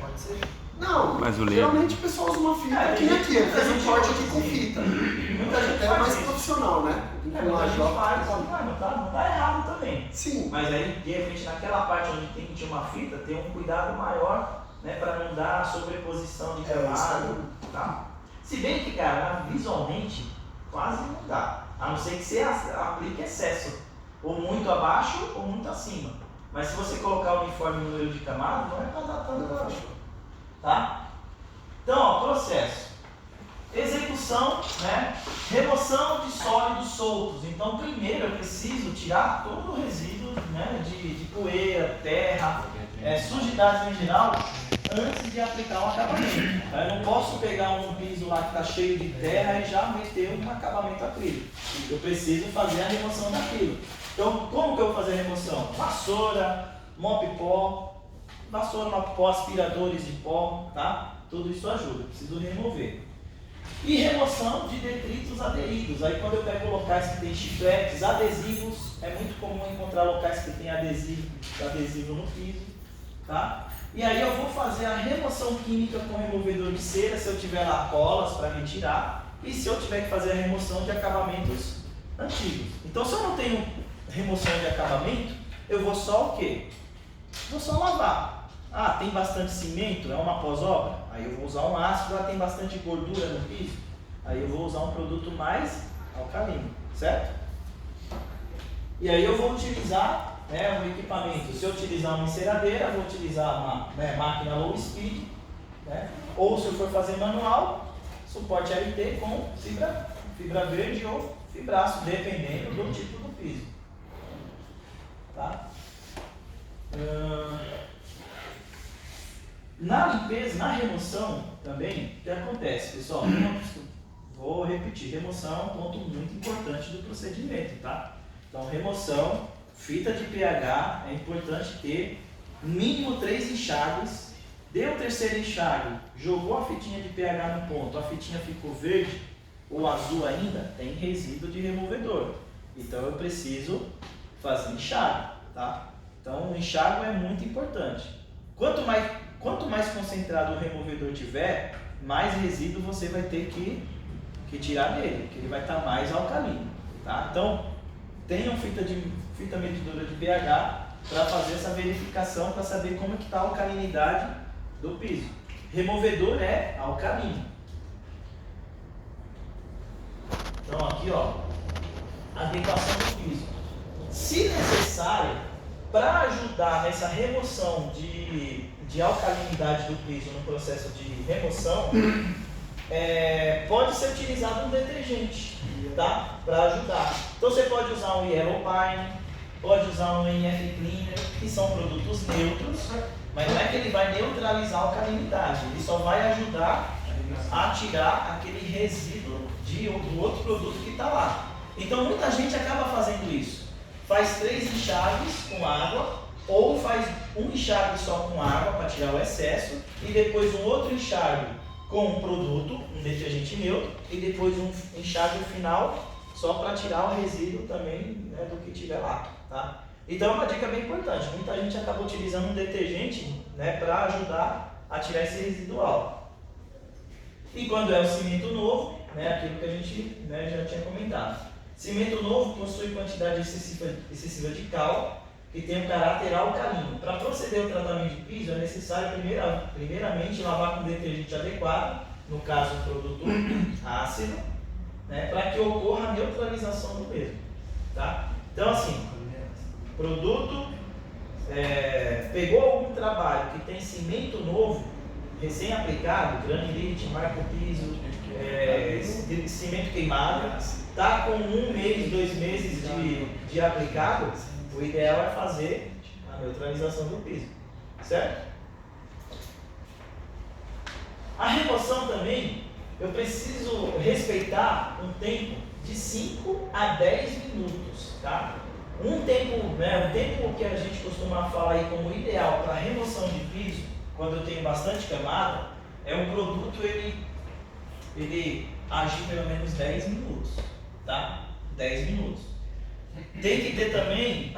Pode ser. Não, Azulejo. geralmente o pessoal usa uma fita aqui, faz um corte aqui com fita. Muita gente É faz mais isso. profissional, né? Muita gente faz, não tá errado também. Sim. Mas aí, de repente, naquela parte onde tem que ter uma fita, tem um cuidado maior, né, para não dar sobreposição de camada, tá? Se bem que, cara, visualmente, quase não dá. A não ser que você aplique excesso. Ou muito abaixo ou muito acima. Mas se você colocar o uniforme no número de camadas, não é para dar tanto abaixo. Tá? Então, processo. Execução, né? Remoção de sólidos soltos. Então, primeiro eu preciso tirar todo o resíduo, né, de poeira, terra, sujidades em geral, antes de aplicar um acabamento. Tá? Eu não posso pegar um piso lá que está cheio de terra e já meter um acabamento acrílico. Eu preciso fazer a remoção daquilo. Então, como que eu vou fazer a remoção? Vassoura, mop pó, aspiradores de pó, tá? Tudo isso ajuda, preciso remover. E remoção de detritos aderidos. Aí quando eu pego locais que tem chicletes, adesivos, é muito comum encontrar locais que tem adesivo no piso, tá? E aí eu vou fazer a remoção química com removedor de cera, se eu tiver lá colas para retirar, e se eu tiver que fazer a remoção de acabamentos antigos. Então se eu não tenho remoção de acabamento, eu vou só o quê? Vou só lavar. Tem bastante cimento, é uma pós-obra? Aí eu vou usar um ácido. Tem bastante gordura no piso? Aí eu vou usar um produto mais alcalino, certo? E aí eu vou utilizar um equipamento. Se eu utilizar uma enceradeira, vou utilizar uma máquina low speed, né? Ou se eu for fazer manual, suporte LT com fibra verde ou fibraço, dependendo do tipo do piso. Tá? Na limpeza, na remoção também, o que acontece, pessoal? Vou repetir, remoção é um ponto muito importante do procedimento, tá? Então, remoção, fita de pH, é importante ter mínimo 3 enxágues. Deu o terceiro enxágue, jogou a fitinha de pH no ponto, a fitinha ficou verde ou azul ainda, tem resíduo de removedor. Então, eu preciso fazer enxágue, tá? Então, o enxágue é muito importante. Quanto mais concentrado o removedor tiver, mais resíduo você vai ter que tirar dele, porque ele vai estar mais alcalino, tá? Então, tenham fita medidora de pH para fazer essa verificação, para saber como que está a alcalinidade do piso. Removedor é alcalino. Então aqui, ó, adequação do piso. Se necessário, para ajudar nessa remoção de alcalinidade do piso no processo de remoção, pode ser utilizado um detergente, tá? Para ajudar. Então você pode usar um Yellow Pine, pode usar um NF Cleaner, que são produtos neutros, mas não é que ele vai neutralizar a alcalinidade, ele só vai ajudar a tirar aquele resíduo do outro produto que está lá. Então muita gente acaba fazendo isso. Faz 3 enxágues com água, ou faz um enxágue só com água para tirar o excesso, e depois um outro enxágue com um produto, um detergente neutro, e depois um enxágue final só para tirar o resíduo também, né, do que tiver lá. Tá? Então é uma dica bem importante. Muita gente acaba utilizando um detergente, né, para ajudar a tirar esse residual. E quando é o cimento novo, né, aquilo que a gente, né, já tinha comentado. Cimento novo possui quantidade excessiva de cal e tem um caráter alcalino. Para proceder ao tratamento de piso é necessário primeiramente lavar com detergente adequado, no caso um produto ácido, né, para que ocorra a neutralização do mesmo. Tá? Então assim, produto pegou algum trabalho que tem cimento novo, recém-aplicado, granilite, marco-piso, cimento queimado, está com 1 mês, 2 meses de aplicado, o ideal é fazer a neutralização do piso, certo? A remoção também, eu preciso respeitar um tempo de 5 a 10 minutos, tá? Um tempo que a gente costuma falar aí como ideal para remoção de piso, quando eu tenho bastante camada, é um produto ele agir pelo menos 10 minutos, tá? 10 minutos. Tem que ter também,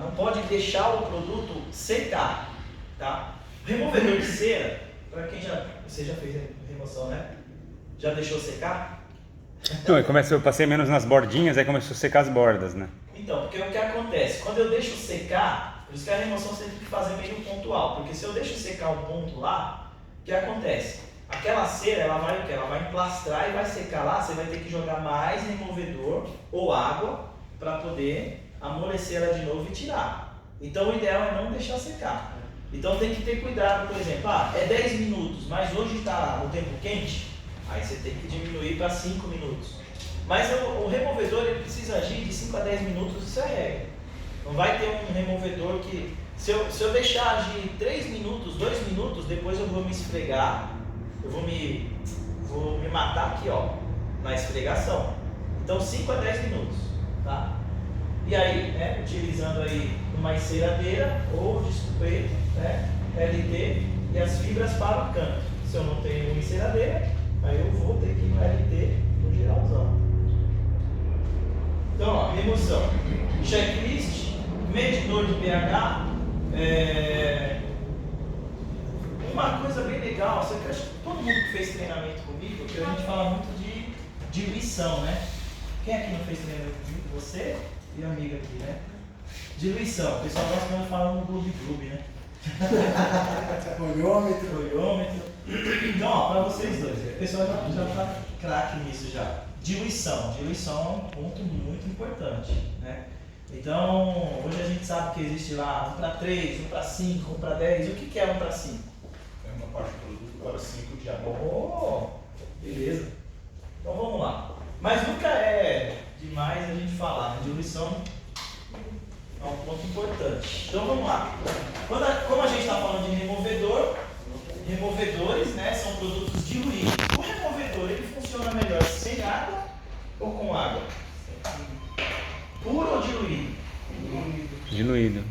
não pode deixar o produto secar, tá? Removedor de cera, para quem você já fez remoção, né? Já deixou secar? Não, eu passei menos nas bordinhas, aí começou a secar as bordas, né? Então, porque o que acontece? Quando eu deixo secar, por isso que a remoção você tem que fazer meio pontual, porque se eu deixo secar um ponto lá, o que acontece? Aquela cera, ela vai o quê? Ela vai emplastrar e vai secar lá, você vai ter que jogar mais removedor ou água para poder amolecer ela de novo e tirar. Então o ideal é não deixar secar. Então tem que ter cuidado, por exemplo, é 10 minutos, mas hoje está o tempo quente, aí você tem que diminuir para 5 minutos. Mas o removedor ele precisa agir de 5 a 10 minutos, isso é regra. Não vai ter um removedor que, se eu deixar agir 3 minutos, 2 minutos, depois eu vou me esfregar, eu vou me matar aqui, ó, na esfregação. Então 5 a 10 minutos, tá? E aí, né, utilizando aí uma enceradeira ou de escopeiro, né, LT e as fibras para o canto. Se eu não tenho uma enceradeira, aí eu vou ter que ir no LT no geralzão. Então, ó, remoção, checklist, medidor de pH, uma coisa bem legal, só que eu acho que todo mundo que fez treinamento comigo, porque a gente fala muito de diluição, né? Quem aqui não fez treinamento comigo? Você e a amiga aqui, né? Diluição, o pessoal gosta de falar no Gloob, né? Olhômetro. Então, ó, para vocês dois, o pessoal já tá craque nisso já. Diluição é um ponto muito importante, né? Então, hoje a gente sabe que existe lá 1 para 3, 1 para 5, 1 para 10. O que é 1 para 5? É uma parte do produto para 5 de água. Oh, beleza. Então vamos lá. Mas nunca é demais a gente falar, né? Diluição é um ponto importante. Então vamos lá. Como a gente está falando de removedores, né, são produtos diluídos. O removedor ele funciona melhor sem água ou com água? Puro ou diluído? Diluído.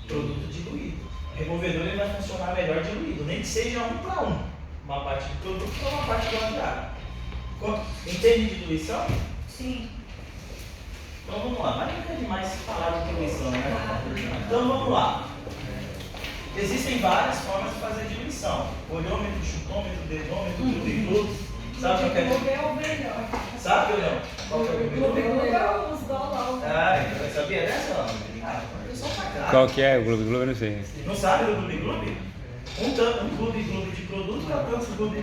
Produto diluído. O removedor ele vai funcionar melhor diluído, nem que seja 1 para 1. Uma parte de produto para uma parte de água. Entende de diluição? Sim. Então vamos lá, mas nunca é demais falar de diluição, né? Então vamos lá. Existem várias formas de fazer diluição. Olhômetro, chutômetro, dedômetro, glúbio. Sabe o que é? Sabe ou não? Qual que é o glúbio? Ah, sabia dessa ou não? Eu sou pra Qual que é o Gloob? Eu não sei. Não sabe o gloob? Um gloob de produto e outro gloob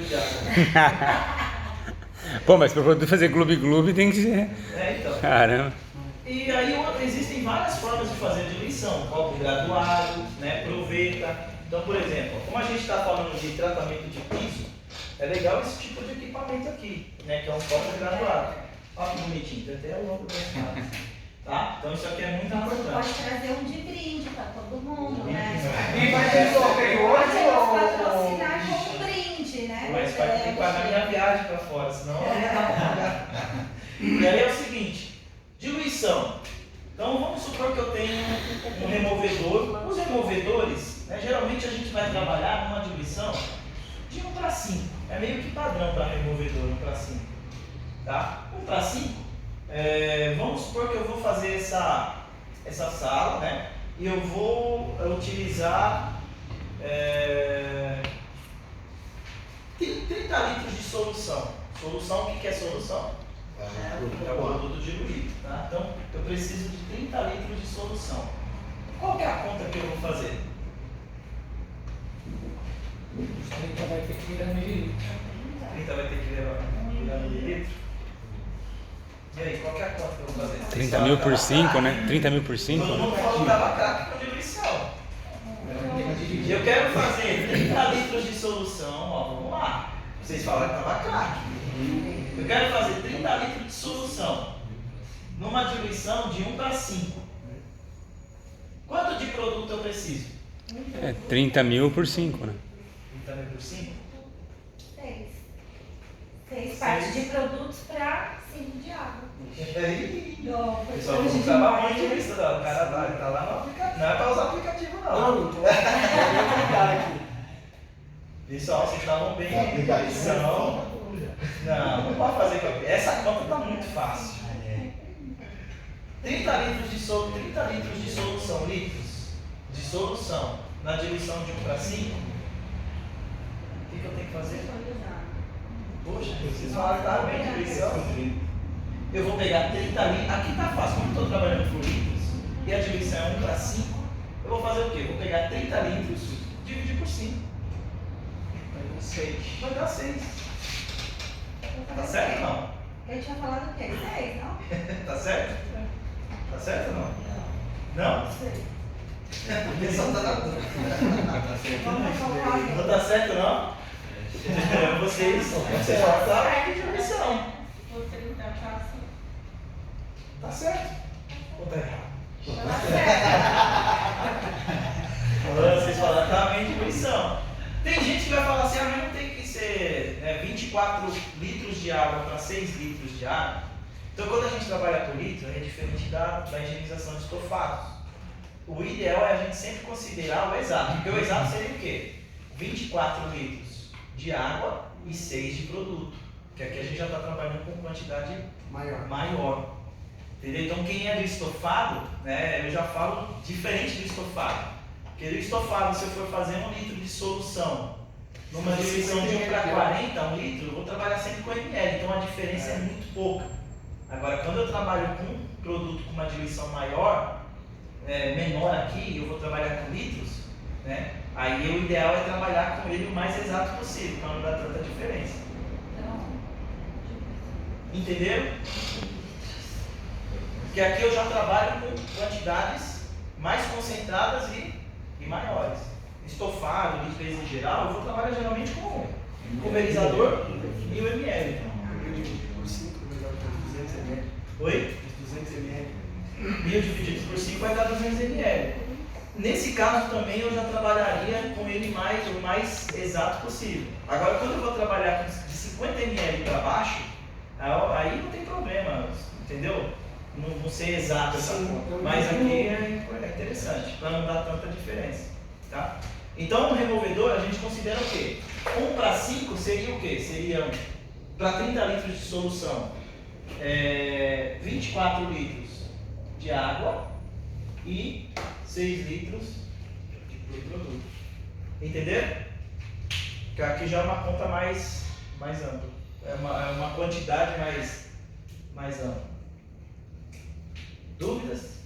de água. Pô, mas pra poder fazer gloob tem que ser. Então. Caramba. E aí existem várias formas de fazer diluição, copo graduado, né, proveta. Então, por exemplo, como a gente está falando de tratamento de piso, é legal esse tipo de equipamento aqui, né, que é um copo graduado. Olha que bonitinho, tem até o logo da escala. Tá? Então isso aqui é muito importante. Pode trazer um de brinde para todo mundo, né? E vai ter sorteio Pode hoje patrocinar com um brinde, né? Mas vai ter que pagar minha viagem para fora, senão eu não dá para pagar. E aí é o seguinte, diluição. Então vamos supor que eu tenho um removedor. Os removedores, né, geralmente a gente vai trabalhar numa diluição de 1:5. É meio que padrão para removedor, 1:5. Tá? 1:5. Vamos supor que eu vou fazer essa sala, né? E eu vou utilizar 30 litros de solução. Solução, o que é solução? É o produto diluído. Tá? Então, eu preciso de 30 litros de solução. Qual que é a conta que eu vou fazer? Os 30 vai ter que virar mililitro. 30 vai ter que virar mililitro? E aí, qual que é a conta que eu vou fazer? 30 mil por 5, né? 30 mil por 5? Todo mundo falou que estava craque com diluição. Eu quero fazer 30 litros de solução, ó, vamos lá. Vocês falaram que estava craque. Eu quero fazer 30 litros de solução numa diluição de 1:5. Quanto de produto eu preciso? 30 mil por 5, né? 30 mil por 5? 6 partes de produtos para 5 de água. O pessoal não trabalha muito nisso, não. O cara tá lá no aplicativo. Não é para usar aplicativo, não. Não aqui. Pessoal, vocês estavam bem em diluição. Não pode fazer com a... Essa conta está muito fácil. 30 litros de solução, litros de solução na diluição de 1:5. O que eu tenho que fazer? Poxa, vocês falaram que estava bem de diluição. Eu vou pegar 30 litros. Aqui está fácil, como eu estou trabalhando por litros e a diluição é 1:5, eu vou fazer o quê? Vou pegar 30 litros, dividir por 5. Vai dar 6. Tá certo ou não? Eu tinha falado o quê? 6, não? Tá certo? Tá certo ou não? Não? O pessoal tá na dúvida. Não tá certo não? Vocês vão estar em diluição. Tá certo? Ou tá errado? Tá certo. Vocês falaram que tá bem de diluição. Tem gente que vai falar assim, mas não tem que ser 24 litros de água para 6 litros de água. Então quando a gente trabalha por litro, é diferente da higienização de estofados. O ideal é a gente sempre considerar o exato, porque o exato seria o quê? 24 litros de água e 6 de produto. Porque aqui a gente já está trabalhando com quantidade maior. Entendeu? Então quem é do estofado, né, eu já falo diferente do estofado. Porque do estofado, se eu for fazer 1 litro de solução numa diluição de 1:40, 1 litro, eu vou trabalhar sempre com ml, então a diferença é muito pouca. Agora, quando eu trabalho com um produto com uma diluição maior, menor aqui, eu vou trabalhar com litros, né? Aí o ideal é trabalhar com ele o mais exato possível, para não dar tanta diferença. Entenderam? Porque aqui eu já trabalho com quantidades mais concentradas e maiores. Estofado, limpeza em geral, eu vou trabalhar geralmente com pulverizador 1000 ml. Por 5, melhor que 200 ml. Oi? 200 ml. 1000 dividido por 5 vai dar 200 ml. Nesse caso também eu já trabalharia com ele o mais exato possível. Agora quando eu vou trabalhar de 50 ml para baixo, aí não tem problema, entendeu? Não ser exato essa conta. Mas aqui é interessante, para não dar tanta diferença. Tá? Então no removedor a gente considera o quê? 1:5 seria o quê? Seria para 30 litros de solução, 24 litros de água e 6 litros de produto. Entenderam? Porque aqui já é uma conta mais ampla. É uma quantidade mais ampla. Dúvidas?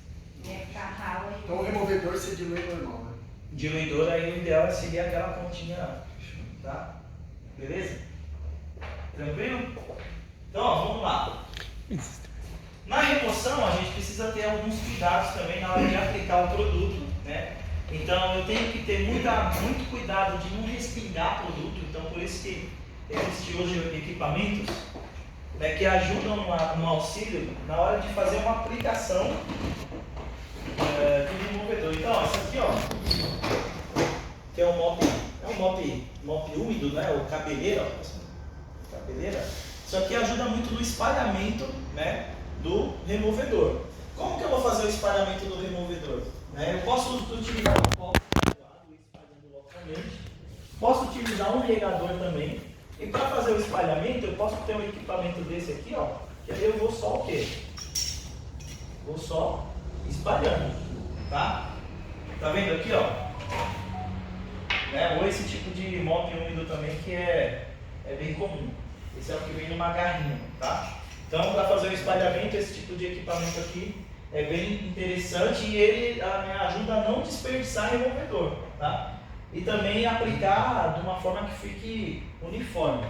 Então o removedor você dilui normal, né? Diluidor aí o ideal é seguir aquela continha, tá? Beleza? Tranquilo? Então, ó, vamos lá. Na remoção, a gente precisa ter alguns cuidados também na hora de aplicar o produto, né? Então, eu tenho que ter muito cuidado de não respingar produto. Então, por isso que existem hoje equipamentos, né, que ajudam no auxílio na hora de fazer uma aplicação de removedor. Então, ó, essa aqui, ó, que é um mop úmido, né? O cabeleira, ó, cabeleira. Isso aqui ajuda muito no espalhamento, né, do removedor. Como que eu vou fazer o espalhamento do removedor? Eu posso utilizar um copo espalhando localmente, posso utilizar um regador também, e para fazer o espalhamento eu posso ter um equipamento desse aqui, ó, que aí eu vou só o quê? Vou só espalhando, tá? Tá vendo aqui, ó? Ou esse tipo de mop úmido também que é bem comum. Esse é o que vem numa garrinha, tá? Então, para fazer o espalhamento, esse tipo de equipamento aqui é bem interessante e ele ajuda a não desperdiçar removedor, tá? E também aplicar de uma forma que fique uniforme,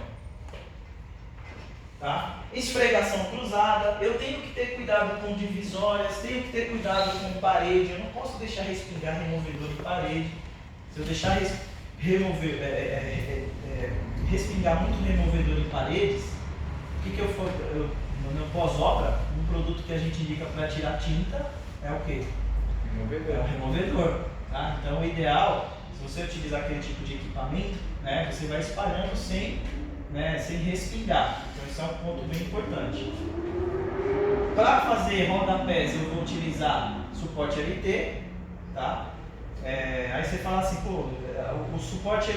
tá? Esfregação cruzada, eu tenho que ter cuidado com divisórias, tenho que ter cuidado com parede, eu não posso deixar respingar removedor de parede. Se eu deixar respingar muito removedor em paredes, o que eu no pós-obra, um produto que a gente indica para tirar tinta é o quê? É o removedor, tá? Então o ideal, se você utilizar aquele tipo de equipamento, né, você vai espalhando sem respingar. Então isso é um ponto bem importante. Para fazer rodapés eu vou utilizar suporte LT, tá? Aí você fala assim, pô, o suporte,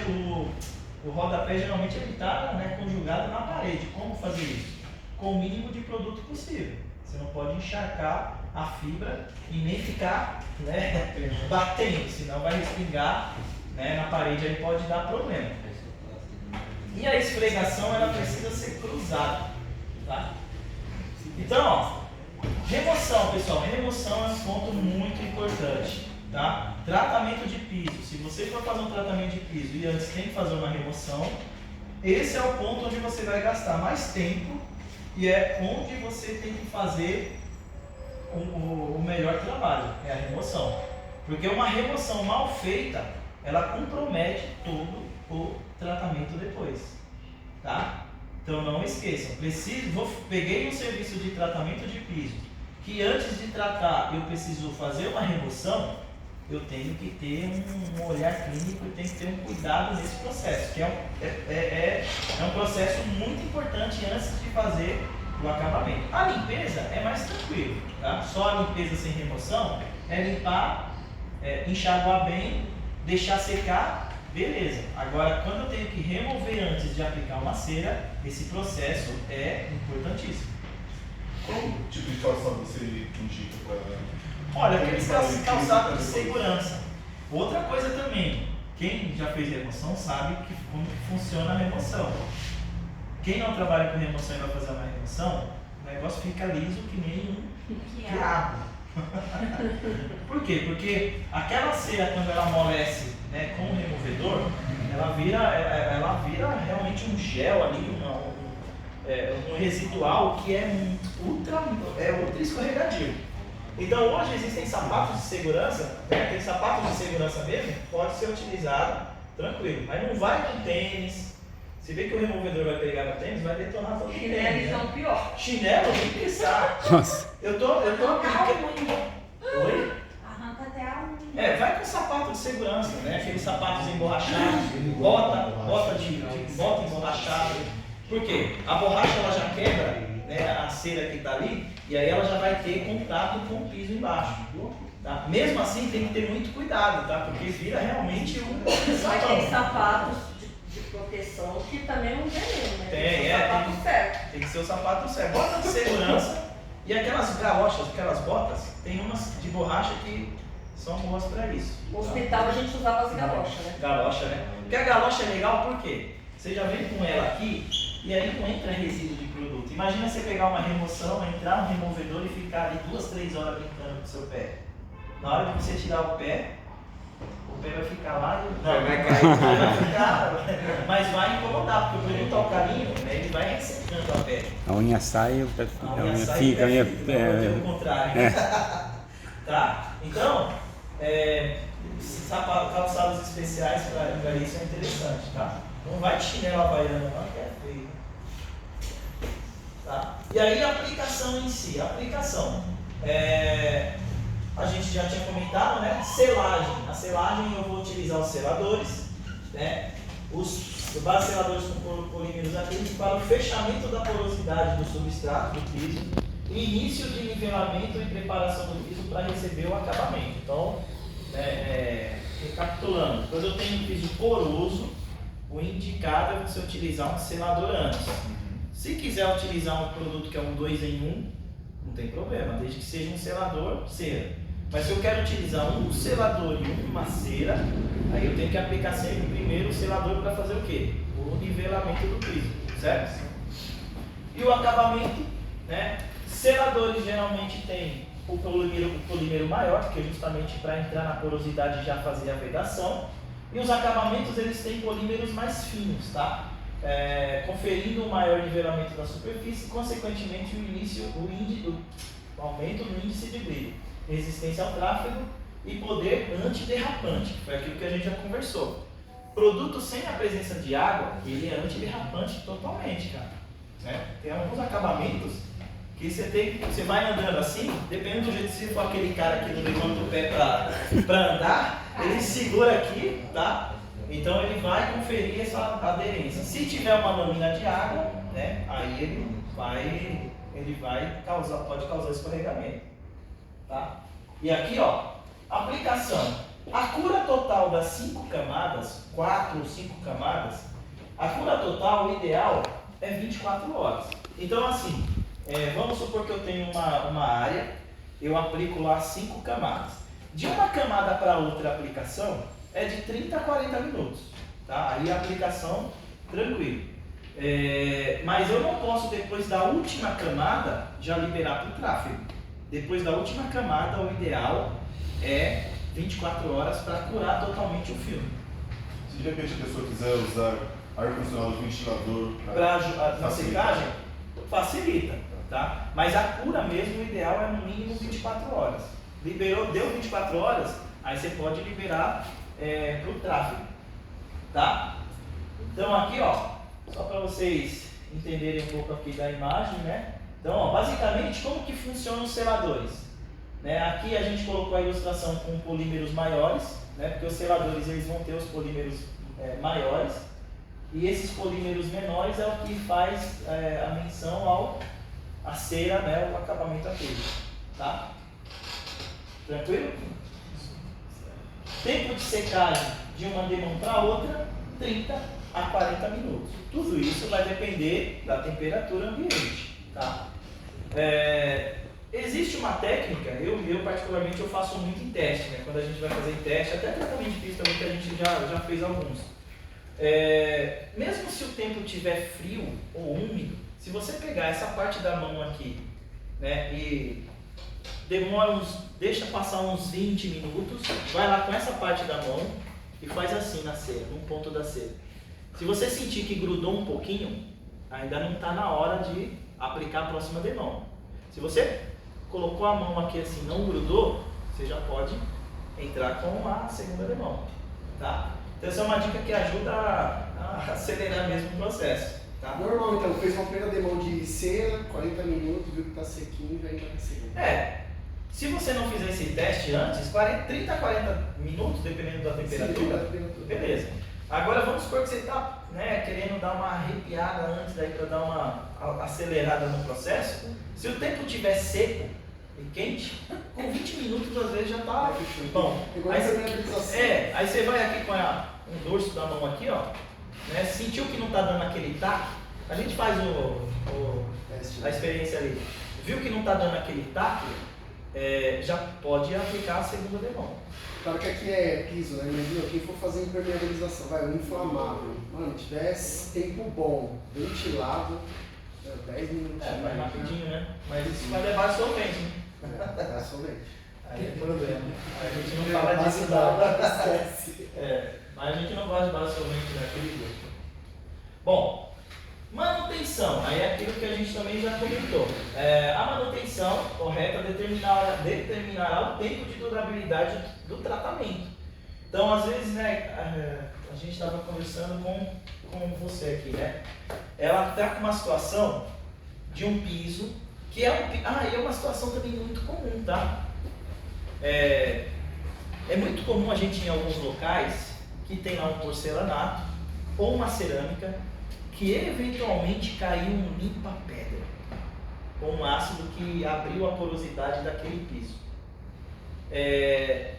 o rodapé geralmente ele está, né, conjugado na parede. Como fazer isso? Com o mínimo de produto possível. Você não pode encharcar a fibra e nem ficar, né, batendo, senão vai respingar, né, na parede, aí pode dar problema. E a esfregação ela precisa ser cruzada, tá? Então, ó, remoção, pessoal, remoção é um ponto muito importante, tá? Tratamento de piso. Se você for fazer um tratamento de piso e antes tem que fazer uma remoção, esse é o ponto onde você vai gastar mais tempo e é onde você tem que fazer o melhor trabalho, é a remoção. Porque uma remoção mal feita, ela compromete todo o tratamento depois, tá? Então não esqueçam, peguei um serviço de tratamento de piso, que antes de tratar eu preciso fazer uma remoção, eu tenho que ter um olhar clínico e tenho que ter um cuidado nesse processo, que é um processo muito importante antes de fazer o acabamento. A limpeza é mais tranquilo, tá? Só a limpeza sem remoção é limpar, enxaguar bem, deixar secar, beleza. Agora, quando eu tenho que remover antes de aplicar uma cera, esse processo é importantíssimo. Qual tipo de calçado você indica para... Olha, aqueles calçados de segurança. Outra coisa também, quem já fez remoção sabe como que funciona a remoção. Quem não trabalha com remoção e vai fazer uma remoção, o negócio fica liso que nem um quiabo. Por quê? Porque aquela cera, quando ela amolece, né, com o removedor, ela vira realmente um gel ali, um residual que é ultra escorregadio. Então hoje existem sapatos de segurança, né? Tem sapatos de segurança mesmo, pode ser utilizado tranquilo, mas não vai com tênis. Se vê que o removedor vai pegar no tênis, vai detonar todo o tênis. Chinelo são pior. Chinelo, nem pensar. Nossa. Eu tô aplicando. Oi? Arranca até a unha. Vai com sapato de segurança, né? Aqueles sapatos emborrachados, bota emborrachada. Por quê? A borracha ela já quebra, né, a cera que está ali, e aí ela já vai ter contato com o piso embaixo. Tá? Mesmo assim tem que ter muito cuidado, tá? Porque vira realmente um Mas sapão. tem sapatos de proteção que também não veneno, né? Tem o sapato certo. Tem que ser o sapato certo. Bota de segurança e aquelas galochas, aquelas botas, tem umas de borracha que são boas para isso. No hospital a gente usava as galochas, né? Galocha, né? Porque a galocha é legal por quê? Você já vem com ela aqui e aí não entra resíduo de produto. Imagina você pegar uma remoção, entrar no removedor e ficar ali 2, 3 horas brincando com o seu pé. Na hora de você tirar o pé, o pé vai ficar lá e Vai cair. vai ficar, mas vai incomodar, porque o produto ao carinho, né, ele vai ressecando a pele. A unha sai, a unha sai fica, a unha... o contrário. Tá? Então, calçados especiais para isso é interessante, tá? Não vai de chinelo havaiano, não, que é feio. Tá? E aí a aplicação em si, a gente já tinha comentado, né? Selagem. A selagem eu vou utilizar os seladores, né? Os seladores com polímeros acrílicos para o fechamento da porosidade do substrato do piso, início de nivelamento e preparação do piso para receber o acabamento. Então, recapitulando, quando eu tenho um piso poroso, o indicado é você utilizar um selador antes. Se quiser utilizar um produto que é um 2 em 1, não tem problema, desde que seja um selador, cera. Mas se eu quero utilizar um selador e uma cera, aí eu tenho que aplicar sempre primeiro o selador para fazer o quê? O nivelamento do piso, certo? E o acabamento, né? Seladores geralmente tem o polímero maior, que é justamente para entrar na porosidade e já fazer a vedação. E os acabamentos, eles têm polímeros mais finos, tá? Conferindo um maior nivelamento da superfície e, consequentemente, o aumento no índice de brilho, resistência ao tráfego e poder antiderrapante, que foi aquilo que a gente já conversou. Produto sem a presença de água, ele é antiderrapante totalmente, cara. Né? Tem alguns acabamentos que você vai andando assim, dependendo do jeito, se for aquele cara que não levanta o pé para andar, ele segura aqui, tá? Então ele vai conferir essa aderência. Se tiver uma lâmina de água, né, aí ele pode causar escorregamento, tá? E aqui, ó, aplicação. A cura total das 5 camadas, 4 ou 5 camadas, a cura total, o ideal é 24 horas. Então assim, vamos supor que eu tenho uma área, eu aplico lá 5 camadas. De uma camada para outra aplicação é de 30 a 40 minutos, tá? Aí a aplicação, tranquilo. Mas eu não posso, depois da última camada, já liberar para o tráfego. Depois da última camada, o ideal é 24 horas para curar totalmente o filme. Se de repente a pessoa quiser usar ar-condicionado, ventilador para secagem, facilita, tá? Mas a cura mesmo, o ideal é no mínimo 24 horas. Deu 24 horas, aí você pode liberar para o tráfego, tá? Então aqui, ó, só para vocês entenderem um pouco aqui da imagem, né? Então, ó, basicamente, como que funcionam os seladores? Né? Aqui a gente colocou a ilustração com polímeros maiores, né? Porque os seladores eles vão ter os polímeros maiores, e esses polímeros menores é o que faz a menção à cera, né? O acabamento acrílico, tá? Tranquilo? Tempo de secagem de uma demão para outra, 30 a 40 minutos. Tudo isso vai depender da temperatura ambiente, tá? Existe uma técnica, eu particularmente eu faço muito em teste, né? Quando a gente vai fazer em teste, até tratamento de pista também, que a gente já fez alguns. Mesmo se o tempo estiver frio ou úmido, se você pegar essa parte da mão aqui, né, e deixa passar uns 20 minutos, vai lá com essa parte da mão e faz assim na cera, no ponto da cera. Se você sentir que grudou um pouquinho, ainda não está na hora de aplicar a próxima demão. Se você colocou a mão aqui assim, não grudou, você já pode entrar com a segunda demão, tá? Então essa é uma dica que ajuda a acelerar mesmo o processo, tá? Normal, então, fez uma primeira demão de cera, 40 minutos, viu que tá sequinho, já entra na segunda. Se você não fizer esse teste antes, 30 a 40 minutos, dependendo da temperatura, beleza. Agora vamos supor que você está querendo dar uma arrepiada antes daí para dar uma acelerada no processo. Se o tempo estiver seco e quente, com 20 minutos às vezes já está bom. Aí você vai aqui com o dorso da mão aqui, ó, né? Sentiu que não está dando aquele taque, a gente faz a experiência ali. Viu que não está dando aquele taque, já pode aplicar a segunda demão. Claro que aqui é piso, né? Imagina, quem for fazer impermeabilização, um inflamável. Mano, tivesse tempo bom, ventilado, 10 minutos. Vai rapidinho, né? Mas isso vai levar solvente, né? Vai solvente. Aí é problema. Aí a gente não fala disso não. Esquece. Mas a gente não gosta basicamente daquele grupo. Bom, manutenção. Aí é aquilo que a gente também já comentou. A manutenção correta determinará o tempo de durabilidade do tratamento. Então, às vezes, né, a gente estava conversando com você aqui, né? Ela está com uma situação de um piso, que é uma situação também muito comum, tá? É muito comum a gente ir em alguns locais que tem lá um porcelanato ou uma cerâmica que eventualmente caiu um limpa-pedra ou um ácido que abriu a porosidade daquele piso.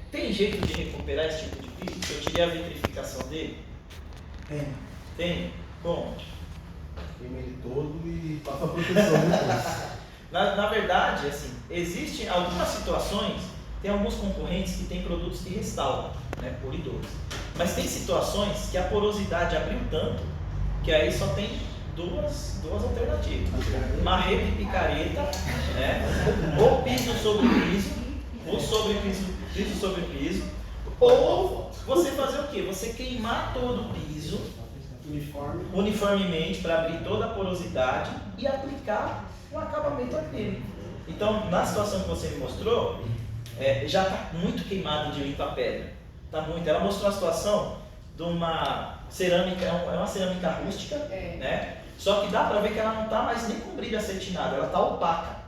Tem jeito de recuperar esse tipo de piso? Se eu tirei a vitrificação dele? Tem? Bom. Queima ele todo e passa a proteção depois. Na verdade, assim, existem algumas situações, tem alguns concorrentes que têm produtos que restauram, né, polidores. Mas tem situações que a porosidade abriu tanto que aí só tem duas alternativas. Marreta e picareta, né? Ou piso sobre piso, ou piso sobre piso, ou você fazer o quê? Você queimar todo o piso uniformemente para abrir toda a porosidade e aplicar um acabamento acrílico. Então, na situação que você me mostrou, já está muito queimado de limpa-pedra. Tá muito. Ela mostrou a situação de uma cerâmica, é uma cerâmica rústica, né? Só que dá para ver que ela não está mais nem com brilho acetinado, ela está opaca.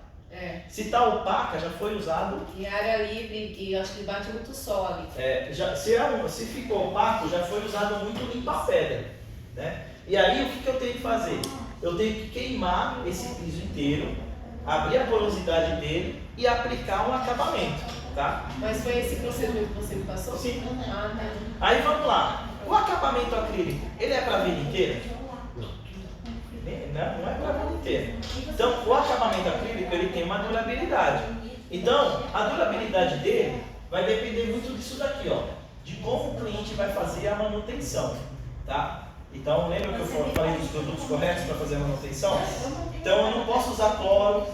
Se está opaca, já foi usado. Em área livre, e acho que bate muito sol ali. Se ficou opaco, já foi usado muito limpa-pedra, né? E aí o que eu tenho que fazer? Eu tenho que queimar esse piso inteiro, abrir a porosidade dele e aplicar um acabamento, tá? Mas foi esse procedimento que você me passou? Sim. Ah, tá. Aí vamos lá. O acabamento acrílico, ele é para a vida inteira? Não é para a vida inteira. Então, o acabamento acrílico, ele tem uma durabilidade. Então, a durabilidade dele vai depender muito disso daqui, ó, de como o cliente vai fazer a manutenção, tá? Então, lembra que eu falei dos produtos corretos para fazer a manutenção? Então, eu não posso usar cloro,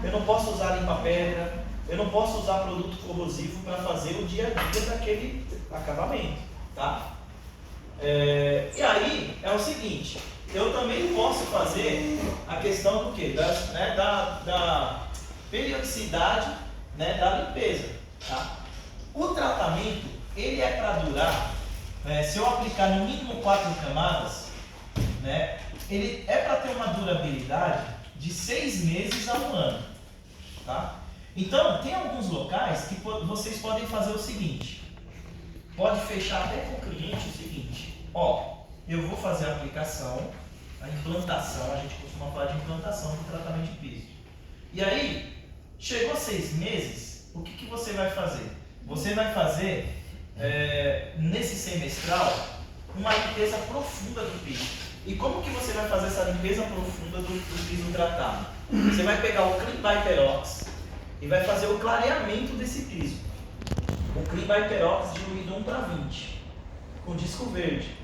eu não posso usar limpa-pedra, eu não posso usar produto corrosivo para fazer o dia a dia daquele acabamento, tá? E aí, é o seguinte, eu também posso fazer a questão do quê? Da periodicidade, né, da limpeza, tá? O tratamento, ele é para durar, se eu aplicar no mínimo 4 camadas, né, ele é para ter uma durabilidade de 6 meses a 1 ano, tá? Então, tem alguns locais que vocês podem fazer o seguinte, pode fechar até com o cliente o seguinte, ó, eu vou fazer a aplicação, a implantação, a gente costuma falar de implantação do tratamento de piso. E aí, chegou 6 meses, o que você vai fazer? Você vai fazer, nesse semestral, uma limpeza profunda do piso. E como que você vai fazer essa limpeza profunda do piso tratado? Você vai pegar o Clean by Perox e vai fazer o clareamento desse piso. O Clean by Perox diluído 1:20, com disco verde.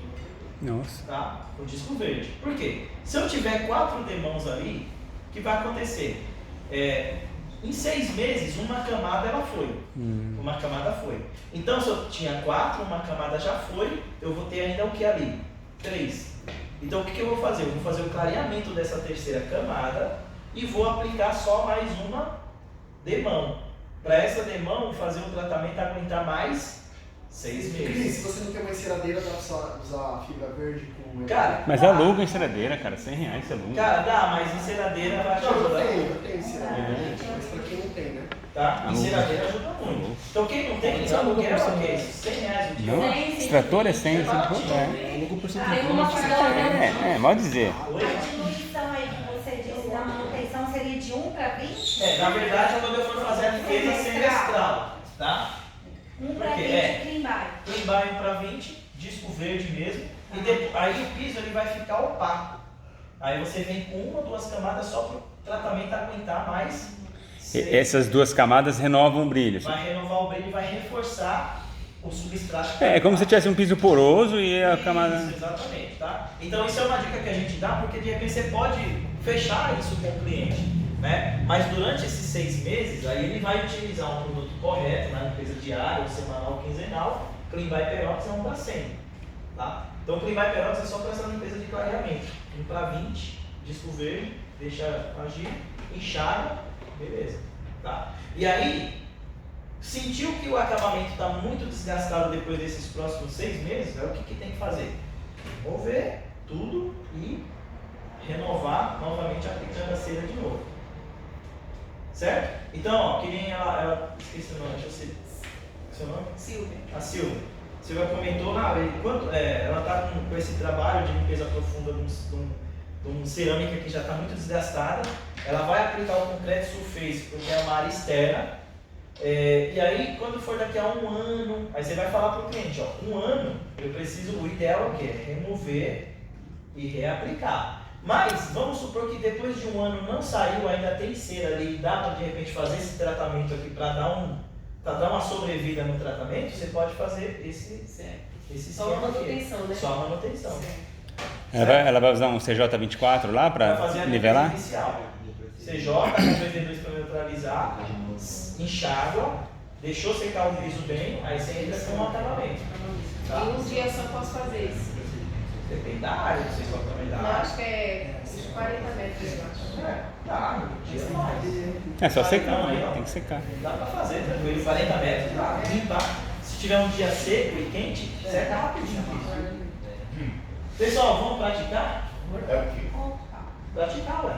Nossa. Tá? Com disco verde. Por quê? Se eu tiver 4 demãos ali, o que vai acontecer? Em 6 meses, uma camada ela foi. Uma camada foi. Então, se eu tinha 4, uma camada já foi, eu vou ter ainda o que ali? 3. Então, o que eu vou fazer? Eu vou fazer o clareamento dessa terceira camada e vou aplicar só mais uma demão. Para essa demão, fazer o tratamento aguentar mais 6 meses. Se você não tem uma enceradeira, dá pra usar fibra verde com... Cara, Mas é aluga a enceradeira, cara, R$100 você aluga. Cara, dá, mas enceradeira vai te Não, ajudar. eu tenho enceradeira, mas pra quem não tem, né? Tá? Enceradeira ajuda muito. Então quem não tem, aluguel é o quê? R$100 o dia. Não, extrator é 100, Tem uma fibra. mal dizer. A diluição aí que você disse da manutenção seria de 1 para 20? Na verdade é quando eu for fazer a limpeza semestral, tá? 1 para 20 clean by. Clean by 1 para 20, disco verde mesmo, e depois, aí o piso ele vai ficar opaco. Aí você vem com 1 ou 2 camadas só para o tratamento aguentar mais 6. Essas 2 camadas renovam o brilho. Vai renovar o brilho e vai reforçar o substrato. É como se tivesse um piso poroso e a camada... Isso, exatamente, tá? Então isso é uma dica que a gente dá, porque de repente você pode fechar isso com o cliente, né? Mas durante esses 6 meses, aí ele vai utilizar um produto correto na limpeza diária, ou semanal, ou quinzenal. Cleanbuy Perox é 1 para 100, tá? Então o Cleanbuy Perox é só para essa limpeza de clareamento. 1 para 20, disco verde, deixa agir, enxaga, beleza, tá? E aí, sentiu que o acabamento está muito desgastado depois desses próximos 6 meses, o que tem que fazer? Remover tudo e renovar novamente aplicando a cera de novo. Certo? Então, ó, que nem ela esqueci o nome, deixa eu ser. Seu nome? Silvia. A Silvia. A Silvia comentou, ela está com esse trabalho de limpeza profunda de uma cerâmica que já está muito desgastada. Ela vai aplicar o concreto surface, porque é uma área externa. E aí, quando for daqui a 1 ano, aí você vai falar para o cliente, ó, 1 ano, eu preciso, o ideal é o quê? Remover e reaplicar. Mas, vamos supor que depois de 1 ano não saiu, ainda tem cera ali, e dá para de repente fazer esse tratamento aqui para dar uma sobrevida no tratamento, você pode fazer esse Só a manutenção, né? Só a manutenção. Ela vai usar um CJ24 lá para nivelar? Inicial. CJ com VD2 para neutralizar, enxágua, deixou secar o piso bem, aí você entra com um acabamento. Tá? Em um dia só posso fazer isso. Depende da área, não sei qual também da Não, área. acho que é 40 metros, eu acho. Dá, um dia mais. É só secar, Então, aí, né? ó, Tem que secar. Dá pra fazer tranquilo, 40 metros, dá, limpar. Se tiver um dia seco e quente, seca rapidinho. Pessoal, vamos praticar? É o quê? Praticar, ué.